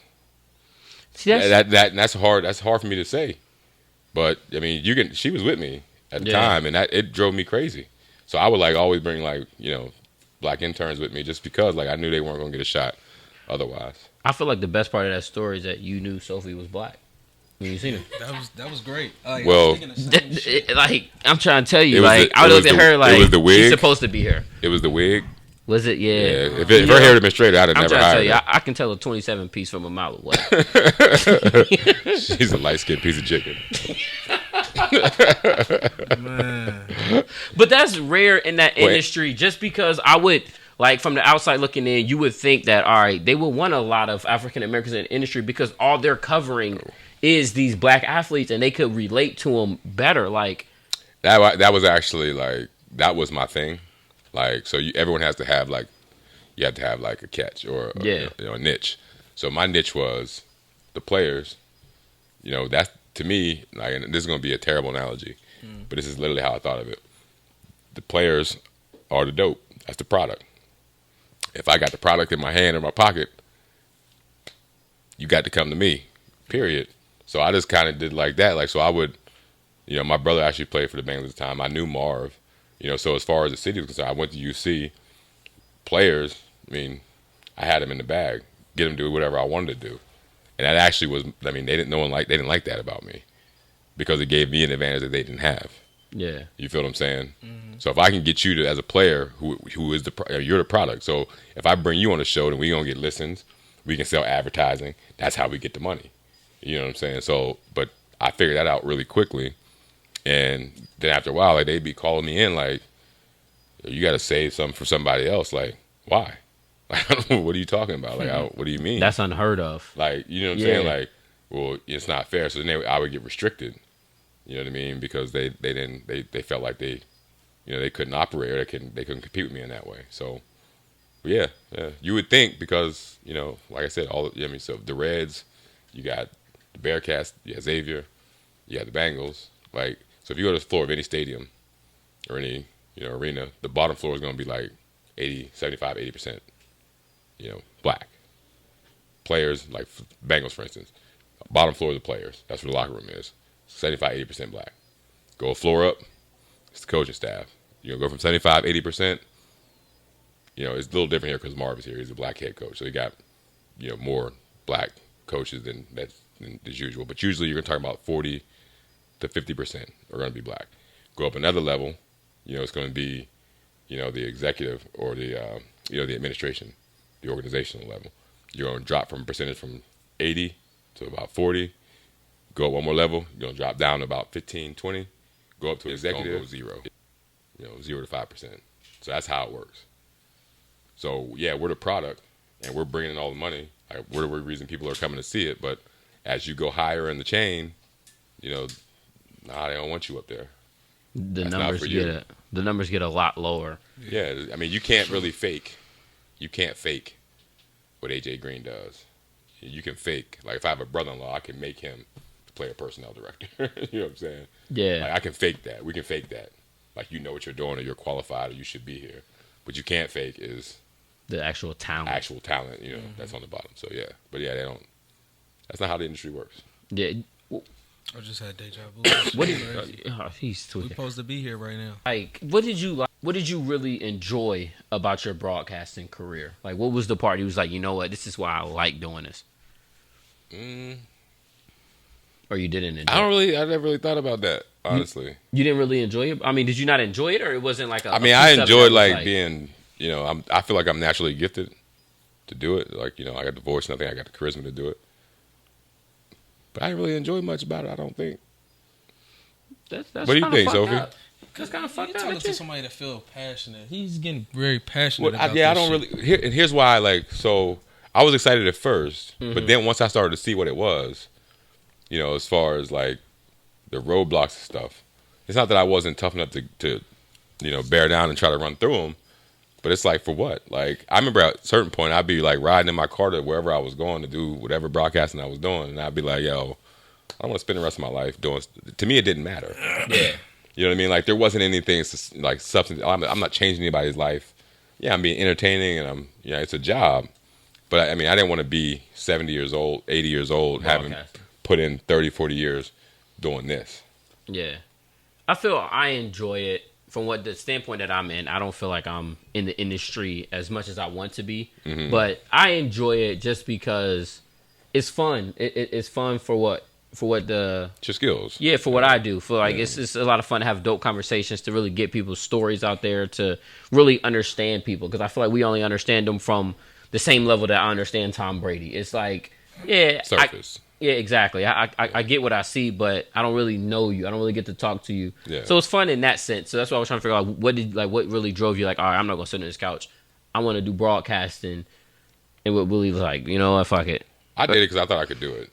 See, that's hard. That's hard for me to say. But I mean, she was with me at the time, and it drove me crazy. So I would like always bring like black interns with me just because like I knew they weren't gonna get a shot otherwise. I feel like the best part of that story is that you knew Sophie was black when you seen her. That was great. Well, like I'm trying to tell you, like I looked at her like it was the wig. She's supposed to be here. It was the wig. Was it? Yeah. If her hair had been straight, I'd have never hired her. I can tell a 27 piece from a mile away. She's a light-skinned piece of chicken. Man. But that's rare in that industry just because I would, like from the outside looking in, you would think that, all right, they would want a lot of African Americans in the industry because all they're covering is these black athletes and they could relate to them better. Like that was actually like, that was my thing. Like, so everyone has to have like, you have to have like a catch or a niche. So my niche was the players. That's to me, like, and this is going to be a terrible analogy, but this is literally how I thought of it. The players are the dope. That's the product. If I got the product in my hand or my pocket, you got to come to me, period. So I just kind of did like that. Like, so I would, my brother actually played for the Bengals at the time. I knew Marv. So as far as the city was concerned, I went to UC. Players, I had them in the bag, get them to do whatever I wanted to do, and that actually was. They didn't like that about me, because it gave me an advantage that they didn't have. Yeah, you feel what I'm saying? Mm-hmm. So if I can get you to, as a player, who is you're the product. So if I bring you on the show, then we gonna get listens, we can sell advertising. That's how we get the money. You know what I'm saying? So, but I figured that out really quickly. And then after a while, like, they'd be calling me in like, you got to save something for somebody else. Like, why? Like, what are you talking about? Like, what do you mean? That's unheard of. Like, you know what I'm saying? Like, well, it's not fair. So then I would get restricted. You know what I mean? Because they felt like they couldn't operate or they couldn't compete with me in that way. So, yeah. You would think because, like I said, so the Reds, you got the Bearcats, you got Xavier, you got the Bengals. Like, so if you go to the floor of any stadium or any, arena, the bottom floor is going to be like 80% black. Players, like Bengals, for instance, bottom floor of the players. That's where the locker room is. 75-80% black. Go a floor up, it's the coaching staff. You're going to go from 75-80%. It's a little different here because Marv is here. He's a black head coach. So you got, more black coaches than usual. But usually you're going to talk about 40 to 50% are going to be black. Go up another level, it's going to be, the executive or the administration, the organizational level. You're going to drop from percentage from 80 to about 40. Go up one more level, you're going to drop down to about 15, 20. Go up to executive, go 0. 0 to 5%. So that's how it works. So, yeah, we're the product, and we're bringing in all the money. Like, we're the reason people are coming to see it. But as you go higher in the chain, they don't want you up there. The numbers get a lot lower. Yeah, you can't really fake. You can't fake what AJ Green does. You can fake. Like, if I have a brother-in-law, I can make him the player personnel director. You know what I'm saying? Yeah. Like, I can fake that. We can fake that. Like, you know what you're doing, or you're qualified, or you should be here. What you can't fake is the actual talent. That's on the bottom. So, yeah. But, yeah, That's not how the industry works. Yeah. I just had deja vu. What did he's we're supposed to be here right now. Like, what did you really enjoy about your broadcasting career? Like, what was the part you was like, you know what, this is why I like doing this? Or you didn't enjoy it? I never really thought about that, honestly. You didn't really enjoy it? I mean, did you not enjoy it, or it wasn't like I enjoyed like being, I feel like I'm naturally gifted to do it. Like, I got the voice and I think I got the charisma to do it. But I didn't really enjoy much about it, I don't think. That's what do you think, Sophie? That's kind of fucked up. You're talking to somebody that feels passionate. He's getting very passionate about this I don't really... And here's why, so I was excited at first, but then once I started to see what it was, as far as like the roadblocks and stuff, it's not that I wasn't tough enough to bear down and try to run through them, but it's like, for what? Like, I remember at a certain point, I'd be like riding in my car to wherever I was going to do whatever broadcasting I was doing, and I'd be like, yo, I don't want to spend the rest of my life doing... To me, it didn't matter. Yeah. You know what I mean? Like, there wasn't anything like substance. I'm not changing anybody's life. Yeah, I'm being entertaining, and it's a job. But I didn't want to be 70 years old, 80 years old, having put in 30, 40 years doing this. Yeah. I feel I enjoy it from what the standpoint that I'm in. I don't feel like I'm in the industry as much as I want to be. Mm-hmm. But I enjoy it just because it's fun. It's fun for what the... It's your skills. Yeah, for what I do. For like, it's a lot of fun to have dope conversations, to really get people's stories out there, to really understand people. Because I feel like we only understand them from the same level that I understand Tom Brady. It's like, surface. Yeah, exactly. I get what I see, but I don't really know you. I don't really get to talk to you. Yeah. So it's fun in that sense. So that's why I was trying to figure out what really drove you. Like, all right, I'm not gonna sit on this couch. I want to do broadcasting, and what Willie was like, fuck it. I did it because I thought I could do it.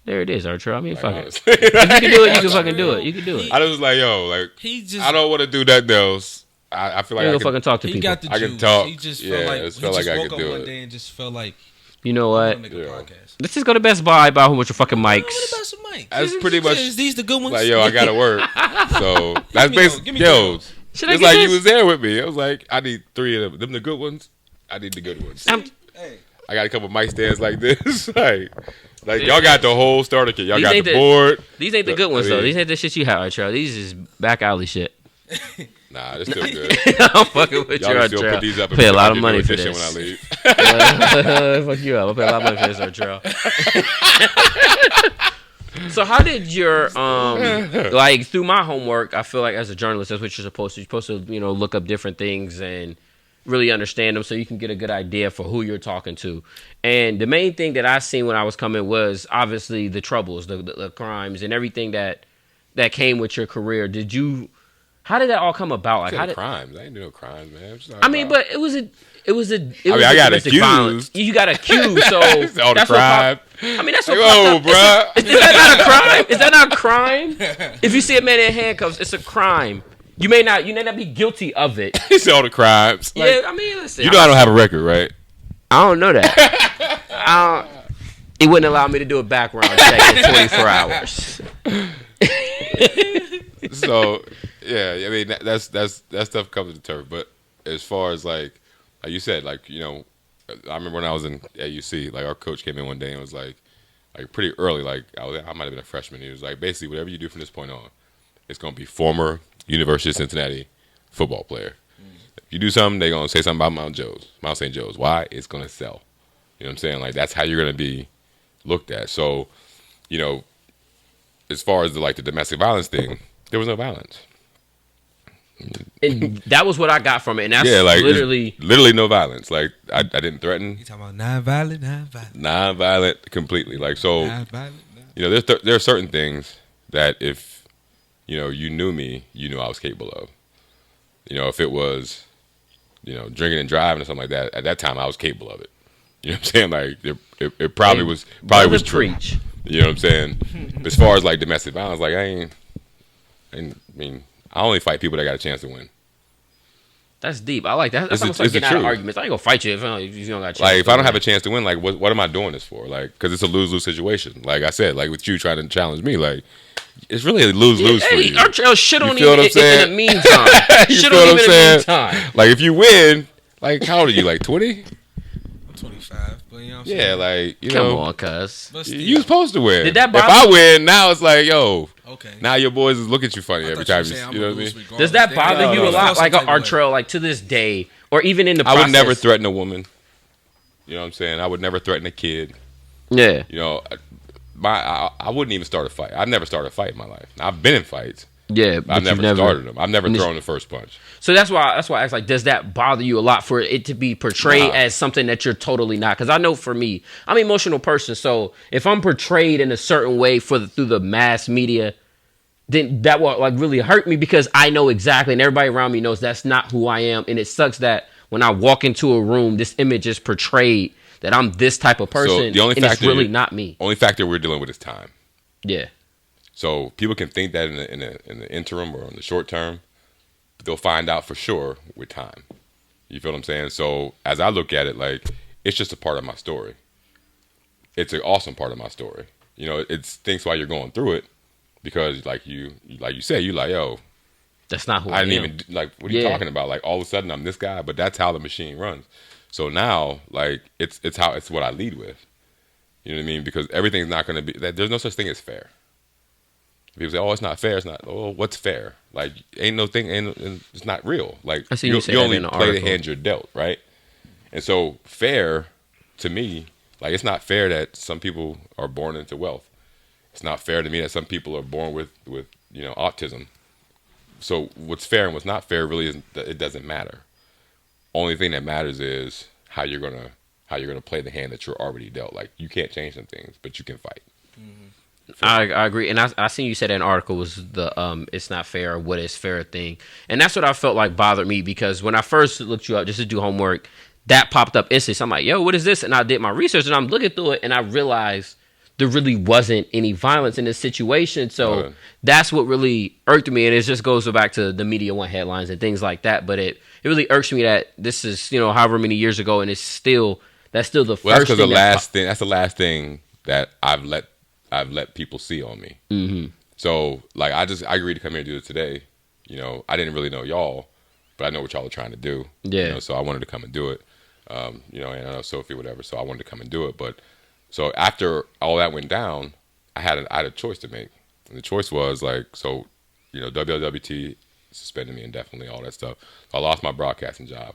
There it is, Artrell. I mean, fuck it. If you can do it, you can fucking do it. You can do it. I was like, I don't want to do that else. I feel like I can fucking talk to people. Got the I can talk. He just felt like it felt like I could do one it. day and just felt like, you know what? make a podcast. Let's just go to Best Buy, buy a whole bunch of fucking mics. What about some mics? That's pretty much. Is these the good ones? Like, I gotta work. So that's basically, Should I it's get like this? you was there with me. I was like, I need 3 of them the good ones. I need the good ones. I got a couple mic stands like this. like y'all got the whole starter kit. Y'all got the board. These ain't the good ones though. These ain't the shit you have, Artrell. These is back alley shit. Nah, it's still good. I'm fucking with y'all you, can still put Artrell. these up. Pay a lot of money for this. When I leave. Fuck you up. I'll pay a lot of money for this, Artrell. So how did your like, through my homework, I feel like as a journalist, that's what you're supposed to. You're supposed to, look up different things and really understand them so you can get a good idea for who you're talking to. And the main thing that I seen when I was coming was obviously the troubles, the crimes, and everything that came with your career. How did that all come about? Like, crimes? I ain't do no crimes, man. But it was I got accused. Violence. You got accused, so all the crime. That's what. Whoa, bro. Is that not a crime? Is that not a crime? If you see a man in handcuffs, it's a crime. You may not be guilty of it. It's all the crimes. Listen. I don't have a record, right? I don't know that. It wouldn't allow me to do a background check in 24 hours. So, yeah, that stuff comes to the turf. But as far as like you said, I remember when I was at UC, like our coach came in one day and was like pretty early, like I might have been a freshman. He was like, basically, whatever you do from this point on, it's gonna be former University of Cincinnati football player. If you do something, they're gonna say something about Mount St. Joe's. Why? It's gonna sell. You know what I'm saying? Like, that's how you're gonna be looked at. So, as far as the domestic violence thing, there was no violence. And that was what I got from it. And that's literally no violence. Like, I didn't threaten. You talking about non-violent? Non-violent completely. Like, so, there are certain things that if, you knew me, you knew I was capable of. If it was, drinking and driving or something like that, at that time I was capable of it. You know what I'm saying? Like, it probably was true. Preach. You know what I'm saying? But as far as like domestic violence, like I only fight people that got a chance to win. That's deep. I like that. That's almost like getting out of arguments. I ain't gonna fight you if you don't got a chance. Like, if I don't have a chance to win, like, what am I doing this for? Like, because it's a lose-lose situation. Like I said, like with you trying to challenge me, like it's really a lose-lose for you. Artrell shit on you in the meantime. Shit on him in the meantime. Like, if you win, like, how old are you? Like 20? I'm 25. But But you know what I'm saying? Like, you Come know. Come on, cuz. You supposed to win. Did that bother If I win, now it's like, yo. Okay. Now your boys is looking at you funny every time. You know what I mean? Does that bother you a lot? Like Artrell, like to this day, or even in the process? I would never threaten a woman. You know what I'm saying? I would never threaten a kid. Yeah. You know, I wouldn't even start a fight. I've never started a fight in my life. I've been in fights. Yeah, but I've never started them. I've never thrown the first punch. So that's why I asked, like, does that bother you a lot for it to be portrayed as something that you're totally not? Because I know for me, I'm an emotional person. So if I'm portrayed in a certain way through the mass media, then that will like really hurt me because I know exactly, and everybody around me knows that's not who I am. And it sucks that when I walk into a room, this image is portrayed that I'm this type of person, so the only and it's really not me. Only factor we're dealing with is time. Yeah. So people can think that in the interim or in the short term, but they'll find out for sure with time. You feel what I'm saying? So as I look at it, like it's just a part of my story. It's an awesome part of my story. You know, it's things while you're going through it because like you said, you like, yo, that's not who I didn't am. even like. What are you talking about? Like all of a sudden I'm this guy, but that's how the machine runs. So now, like it's what I lead with. You know what I mean? Because everything's not going to be. There's no such thing as fair. People say, "Oh, it's not fair. It's not." Oh, what's fair? Like, ain't no thing. It's not real. Like, you only play the hand you're dealt, right? And so, fair to me, like, it's not fair that some people are born into wealth. It's not fair to me that some people are born with autism. So, what's fair and what's not fair really isn't. It doesn't matter. Only thing that matters is how you're gonna play the hand that you're already dealt. Like, you can't change some things, but you can fight. Mm-hmm. I agree, and I seen you said that an article was the it's not fair or what is fair thing, and that's what I felt like bothered me because when I first looked you up just to do homework, that popped up instantly. So I'm like, yo, what is this? And I did my research and I'm looking through it and I realized there really wasn't any violence in this situation. So that's what really irked me, and it just goes back to the Media One headlines and things like that. But it really irks me that this is however many years ago, and that's still the first. That's because that's the last thing that I've let people see on me. Mm-hmm. So, like, I agreed to come here and do it today. You know, I didn't really know y'all, but I know what y'all are trying to do. Yeah. You know, so I wanted to come and do it. And I know Sophie, whatever. So I wanted to come and do it. But so after all that went down, I had a choice to make, and the choice was like, WLWT suspended me indefinitely, all that stuff. So I lost my broadcasting job.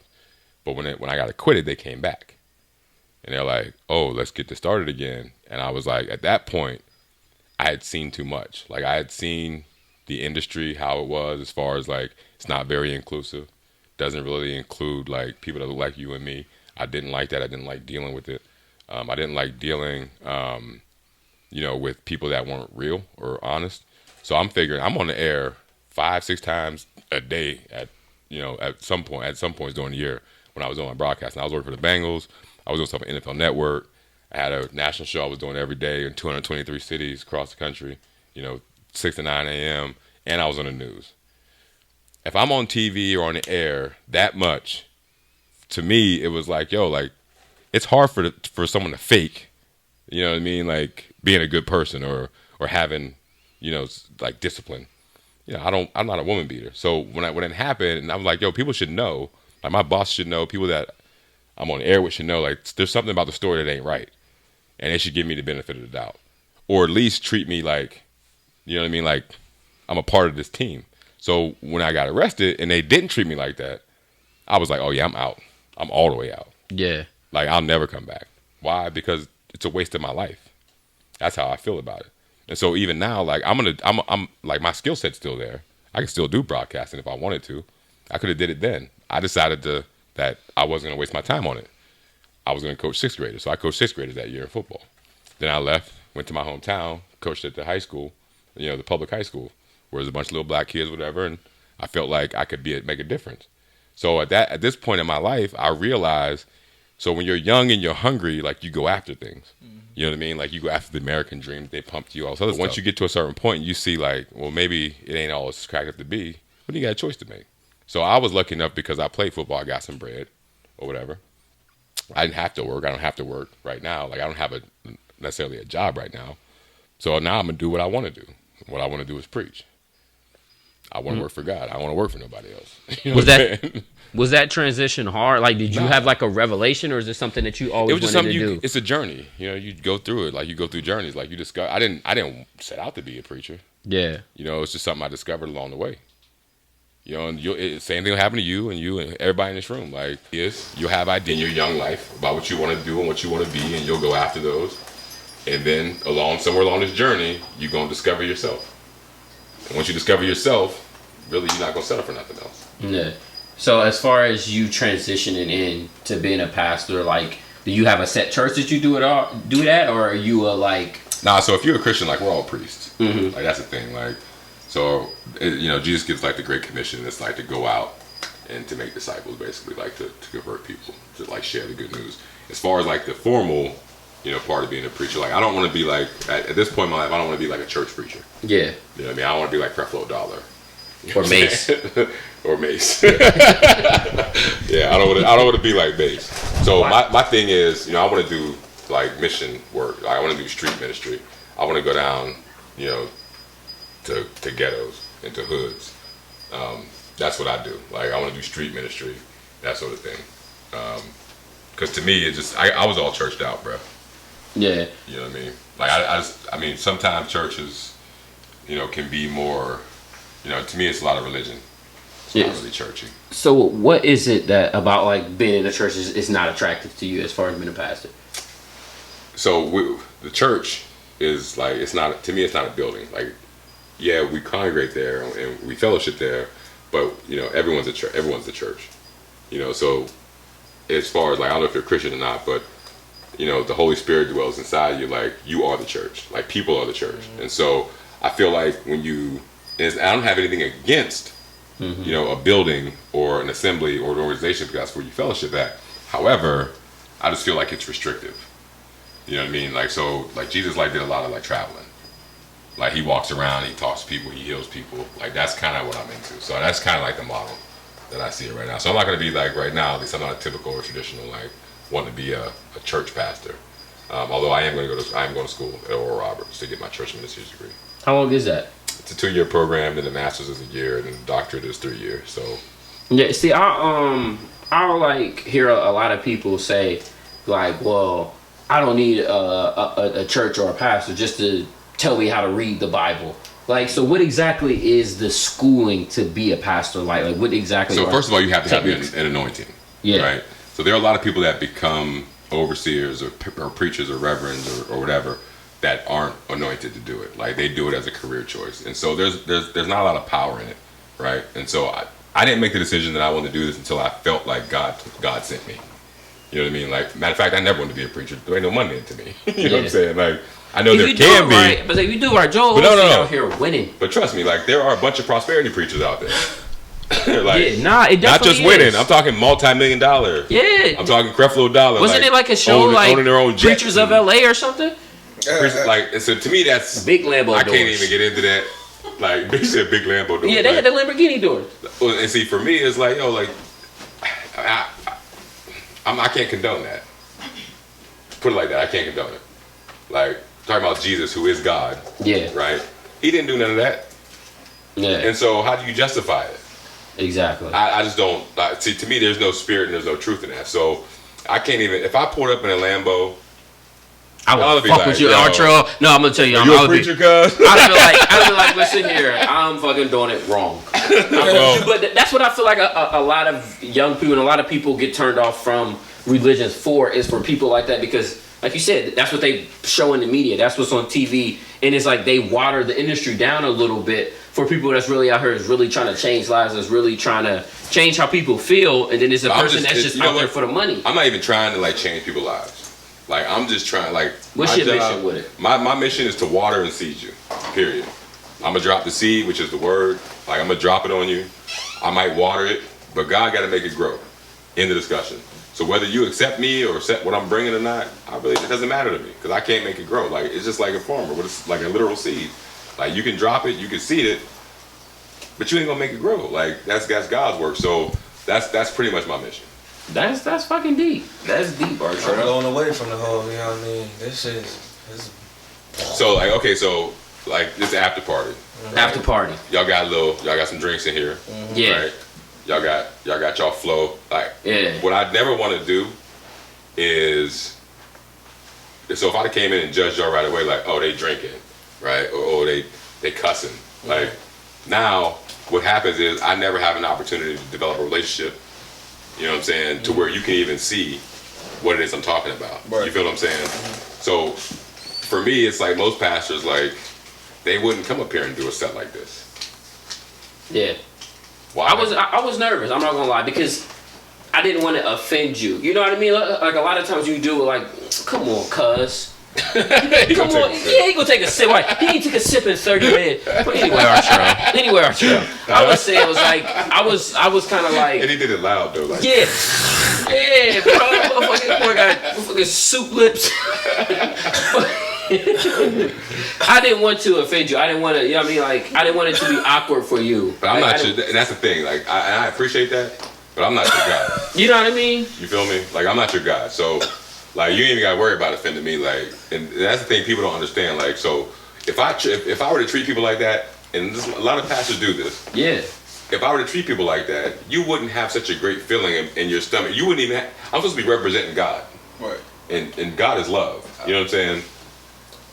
But when I got acquitted, they came back. And they're like, oh, let's get this started again. And I was like, at that point, I had seen too much. Like, I had seen the industry, how it was as far as, like, it's not very inclusive. Doesn't really include, like, people that look like you and me. I didn't like that. I didn't like dealing with it. I didn't like dealing, with people that weren't real or honest. So I'm figuring I'm on the air 5-6 times a day at some points during the year when I was on my broadcast. And I was working for the Bengals. I was doing stuff on NFL Network. I had a national show I was doing every day in 223 cities across the country, 6 to 9 a.m., and I was on the news. If I'm on TV or on the air that much, to me, it was like, it's hard for someone to fake, you know what I mean, like being a good person or having, like discipline. I'm not a woman beater. So when it happened, I'm like, people should know, like my boss should know, people that I'm on the air with should know, like, there's something about the story that ain't right. And they should give me the benefit of the doubt. Or at least treat me like, you know what I mean, like I'm a part of this team. So when I got arrested and they didn't treat me like that, I was like, oh yeah, I'm out. I'm all the way out. Yeah. Like, I'll never come back. Why? Because it's a waste of my life. That's how I feel about it. And so even now, like, I'm like, my skill set's still there. I can still do broadcasting if I wanted to. I could have did it then. I decided that I wasn't going to waste my time on it. I was going to coach 6th graders. So I coached 6th graders that year in football. Then I left, went to my hometown, coached at the high school, the public high school, where there's a bunch of little black kids, whatever, and I felt like I could make a difference. So at this point in my life, I realized, so when you're young and you're hungry, like, you go after things. Mm-hmm. You know what I mean? Like, you go after the American dream. They pumped you all. So once you get to a certain point, you see, like, well, maybe it ain't all it's cracked up to be. But you got a choice to make. So I was lucky enough because I played football. I got some bread or whatever. I didn't have to work. I don't have to work right now. Like, I don't have necessarily a job right now. So now I'm going to do what I want to do. What I want to do is preach. I want to work for God. I don't want to work for nobody else. You know was that transition hard? Like, did you have like a revelation, or is it something that you always wanted to do? It's a journey. You know, you go through it. Like, you go through journeys. Like, you discover. I didn't set out to be a preacher. Yeah. You know, it's just something I discovered along the way. You know, and same thing will happen to you and everybody in this room. Like, yes, you'll have ideas in your young life about what you want to do and what you want to be, and you'll go after those. And then somewhere along this journey, you're going to discover yourself. And once you discover yourself, really, you're not going to settle for nothing else. Yeah. So as far as you transitioning in to being a pastor, like, do you have a set church that you do that, or are you like? Nah. So if you're a Christian, like, we're all priests. Mm-hmm. Like, that's the thing. Like, so you know, Jesus gives like the Great Commission. It's like to go out and to make disciples, basically, like to convert people, to like share the good news. As far as like the formal, you know, part of being a preacher, like, I don't want to be like at this point in my life, I don't want to be like a church preacher. Yeah. You know what I mean? I want to be like Creflo Dollar. Or Mace. Or Mace. Yeah, I don't want to be like Mace. So my thing is, you know, I want to do like mission work. I want to do street ministry. I want to go down, you know, to ghettos and to hoods. That's what I do. Like, I want to do street ministry, that sort of thing. Because to me, it just I was all churched out, bro. Yeah. You know what I mean? Like, I mean, sometimes churches, you know, can be more. You know, to me, it's a lot of religion. It's not really churchy. So what is it that about like being in a church is not attractive to you as far as being a pastor? So the church is like, it's not, to me, it's not a building. Like, yeah, we congregate there and we fellowship there, but, you know, everyone's the church. You know, so as far as like, I don't know if you're a Christian or not, but, you know, the Holy Spirit dwells inside you. Like, you are the church. Like, people are the church. Mm-hmm. And so I feel like when I don't have anything against, you know, a building or an assembly or an organization, because that's where you fellowship at. However, I just feel like it's restrictive. You know what I mean? Like, so, like, Jesus, like, did a lot of, like, traveling. Like, he walks around, he talks to people, he heals people. Like, that's kind of what I'm into. So that's kind of like the model that I see it right now. So I'm not going to be, like, right now, at least I'm not a typical or traditional, like, wanting to be a church pastor. Although I am going to school at Oral Roberts to get my church ministry's degree. How long is that? It's a 2-year program, then the master's is a year, and then the doctorate is 3 years. So yeah, see, I'll like hear a lot of people say, like, well, I don't need a church or a pastor just to tell me how to read the Bible. Like, so what exactly is the schooling to be a pastor like? Like, what exactly? So first of all, you have to have an anointing. Yeah. Right. So there are a lot of people that become overseers or preachers or reverends or whatever that aren't anointed to do it. Like, they do it as a career choice. And so there's not a lot of power in it, right? And so I didn't make the decision that I wanted to do this until I felt like God sent me. You know what I mean? Like, matter of fact, I never wanted to be a preacher. There ain't no money into me. You know what I'm saying? Like, I know there can be. Right, but if you do right, Joel, no. out here winning. But trust me, like, there are a bunch of prosperity preachers out there. Like, it definitely not just is. winning. I'm talking $multi-million. Yeah. I'm talking Creflo Dollar. Wasn't it like a show owning their own Preachers of LA or something? Like, so to me, that's big Lambo doors. I can't even get into that. Like, they said big Lambo doors. Yeah, they had the Lamborghini doors. And see, for me, it's like, yo, like, I can't condone that. Put it like that. I can't condone it. Like, talking about Jesus, who is God. Yeah. Right? He didn't do none of that. Yeah. And so, how do you justify it? Exactly. I just don't. See, to me, there's no spirit and there's no truth in that. So, I can't even. If I pulled up in a Lambo, I would fuck like, with you, Artrell. No, I'm gonna tell you, I'm a preacher, cuz. I feel like, listen here, I'm fucking doing it wrong. But that's what I feel like a lot of young people and a lot of people get turned off from religions for people like that, because, like you said, that's what they show in the media. That's what's on TV, and it's like they water the industry down a little bit for people that's really out here, is really trying to change lives, that's really trying to change how people feel, and then there's a person that's just out there for the money. I'm not even trying to like change people's lives. Like, I'm just trying, like, what's your mission with it? My mission is to water and seed you, period. I'm going to drop the seed, which is the word. Like, I'm going to drop it on you. I might water it, but God got to make it grow. End of discussion. So whether you accept me or accept what I'm bringing or not, it doesn't matter to me, because I can't make it grow. Like, it's just like a farmer, but it's like a literal seed. Like, you can drop it, you can seed it, but you ain't going to make it grow. Like, that's God's work. So that's pretty much my mission. That's fucking deep. That's deep, Artrell. I'm going away from the whole, you know what I mean? This is. So, like, okay, so, like, this after party. After party. Y'all got some drinks in here. Mm-hmm. Yeah. Right? Y'all got y'all flow. Like, what I never want to do is, so if I came in and judged y'all right away, like, oh, they drinking, right? Or they cussing. Mm-hmm. Like, now what happens is I never have an opportunity to develop a relationship, you know what I'm saying, to where you can even see what it is I'm talking about. Right. You feel what I'm saying? Mm-hmm. So for me, it's like most pastors, like, they wouldn't come up here and do a set like this. Yeah. Why? I was nervous, I'm not gonna lie, because I didn't want to offend you. You know what I mean? Like a lot of times you do it like, come on, cuz. Come on. Yeah, he gonna take a sip. Right? He ain't took a sip in 30 minutes. But anyway, Artrell. I would say it was like, I was kind of like. And he did it loud though. Like. Yeah, bro. Boy got fucking soup lips. I didn't want to offend you. I didn't want to, you know what I mean? Like, I didn't want it to be awkward for you. But I'm not sure, and that's the thing. Like, I appreciate that, but I'm not your guy. You know what I mean? You feel me? Like, I'm not your guy. So, like, you ain't even got to worry about offending me. Like, and that's the thing people don't understand. Like, so, if I were to treat people like that, and a lot of pastors do this. Yeah. If I were to treat people like that, you wouldn't have such a great feeling in your stomach. You wouldn't even I'm supposed to be representing God. Right. And God is love. You know what I'm saying?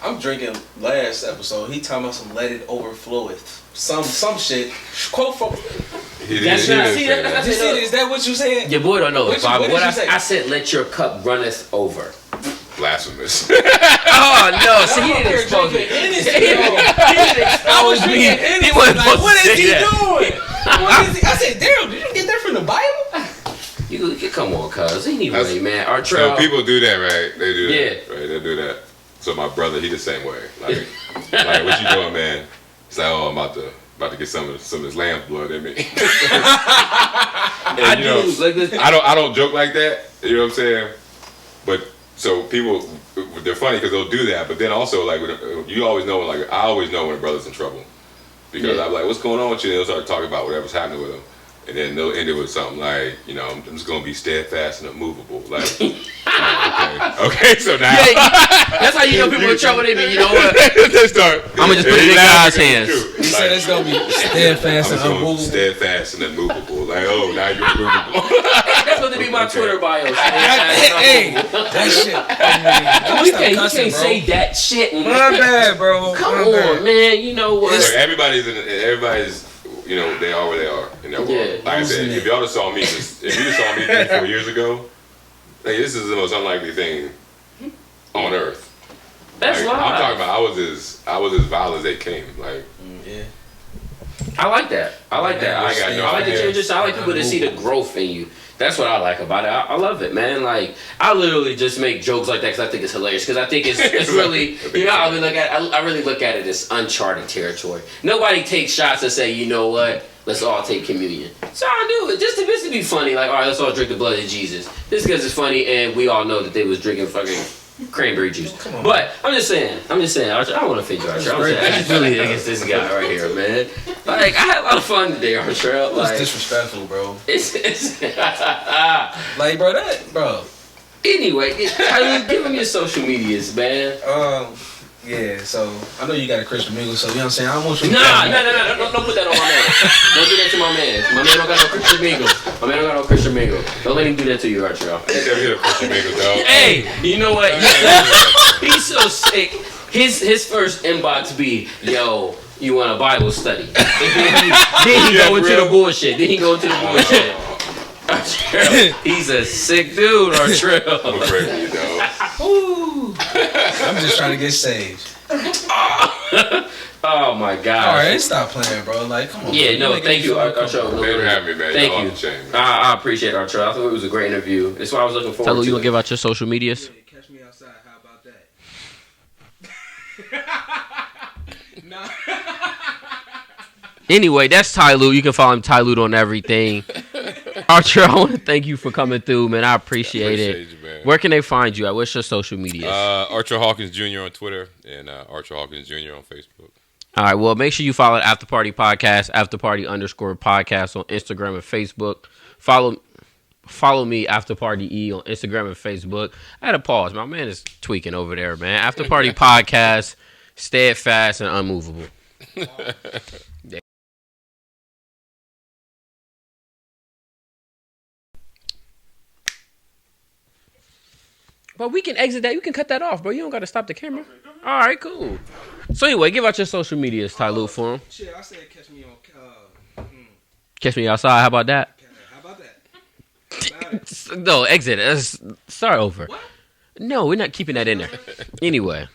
I'm drinking last episode. He talking about some let it overflow it. Some shit. Quote from. Is that what you said? Your boy don't know it, Bob. I said, let your cup runneth over. Blasphemous. Oh no! See, he didn't expose me. He didn't expose me. He wasn't like, what is he doing? I said, Daryl, did you get that from the Bible? You come on, cuz. Anyway, man. Artrell. So people do that, right? They do that. Yeah. Right? They do that. So my brother, he the same way. Like what you doing, man? He's like, oh, I'm about to get some of this lamb's blood in me. And, I don't joke like that. You know what I'm saying? But so people, they're funny because they'll do that. But then also, like, you always know when, like, I always know when a brother's in trouble because I'm like, what's going on with you? And they'll start talking about whatever's happening with them. And then they'll end it with something like, you know, I'm just gonna be steadfast and immovable. Like, okay, so now that's how you know people in trouble. They be, you know what? They start. I'm gonna just put it in God's hands. He said it's gonna be steadfast and immovable. Steadfast and immovable. Like, oh, now you're immovable. That's what they be my Twitter bio. Hey, that shit. You can't say that shit. My bad, bro. Come on, man. You know what? Look, everybody's. You know, they are where they are in their world. Yeah, like I said, if y'all just saw me, if you just saw me 3-4 years ago, like, this is the most unlikely thing on earth. That's like, wild. I'm talking about. I was as vile as they came. Like, yeah. I like that. I like the changes. I like people to see the growth in you. That's what I like about it. I love it, man. Like, I literally just make jokes like that because I think it's hilarious. Because I think it's really, you know, I really look at it as uncharted territory. Nobody takes shots and say, you know what, let's all take communion. So I do it just to be funny. Like, all right, let's all drink the blood of Jesus. This because it's funny, and we all know that they was drinking fucking cranberry juice. But I'm just saying, Archer, I don't want to offend you, Archer. I'm just really against this guy right here, man. Like, I had a lot of fun today, Archer. Like, it's disrespectful, bro. It's like, bro. Anyway, Tyler, give him your social medias, man. Yeah, so I know you got a Christian Mingle, so you know what I'm saying? I don't want you to don't put that on my man. Don't do that to my man. My man don't got no Christian Mingle. Don't let him do that to you, Archer. I ain't never hit a Christian Mingle, dog. Hey, you know what? He's so sick. His first inbox be, yo, you want a Bible study? Then he go into the bullshit. Artrell, he's a sick dude, Artrell. I'm afraid of you, dog. Ooh. I'm just trying to get saved. Oh my God! All right, stop playing, bro. Like, come on. Yeah, no, thank you, Artrell. Thanks for having me, man. Thank you. I appreciate it, Artrell. I thought it was a great interview. That's why I was looking forward to. You gonna give out your social medias? Yeah, catch me outside. How about that? Nah. Anyway, that's Ty Lute. You can follow him, Ty Lute, on everything. Archer, I want to thank you for coming through, man. I appreciate it. You, man. Where can they find you at? What's your social media? Artrell Hawkins Jr. on Twitter and Artrell Hawkins Jr. on Facebook. All right, well, make sure you follow After Party Podcast, _podcast on Instagram and Facebook. Follow me, After Party E, on Instagram and Facebook. I had to pause. My man is tweaking over there, man. After Party Podcast, steadfast and unmovable. Yeah. But we can exit that. You can cut that off, bro. You don't got to stop the camera. All right, cool. So anyway, give out your social medias, Tyloo, for him. Shit, I said catch me on. Catch me outside. How about that? How about that? No, exit. Let's start over. What? No, we're not keeping that in there. Anyway.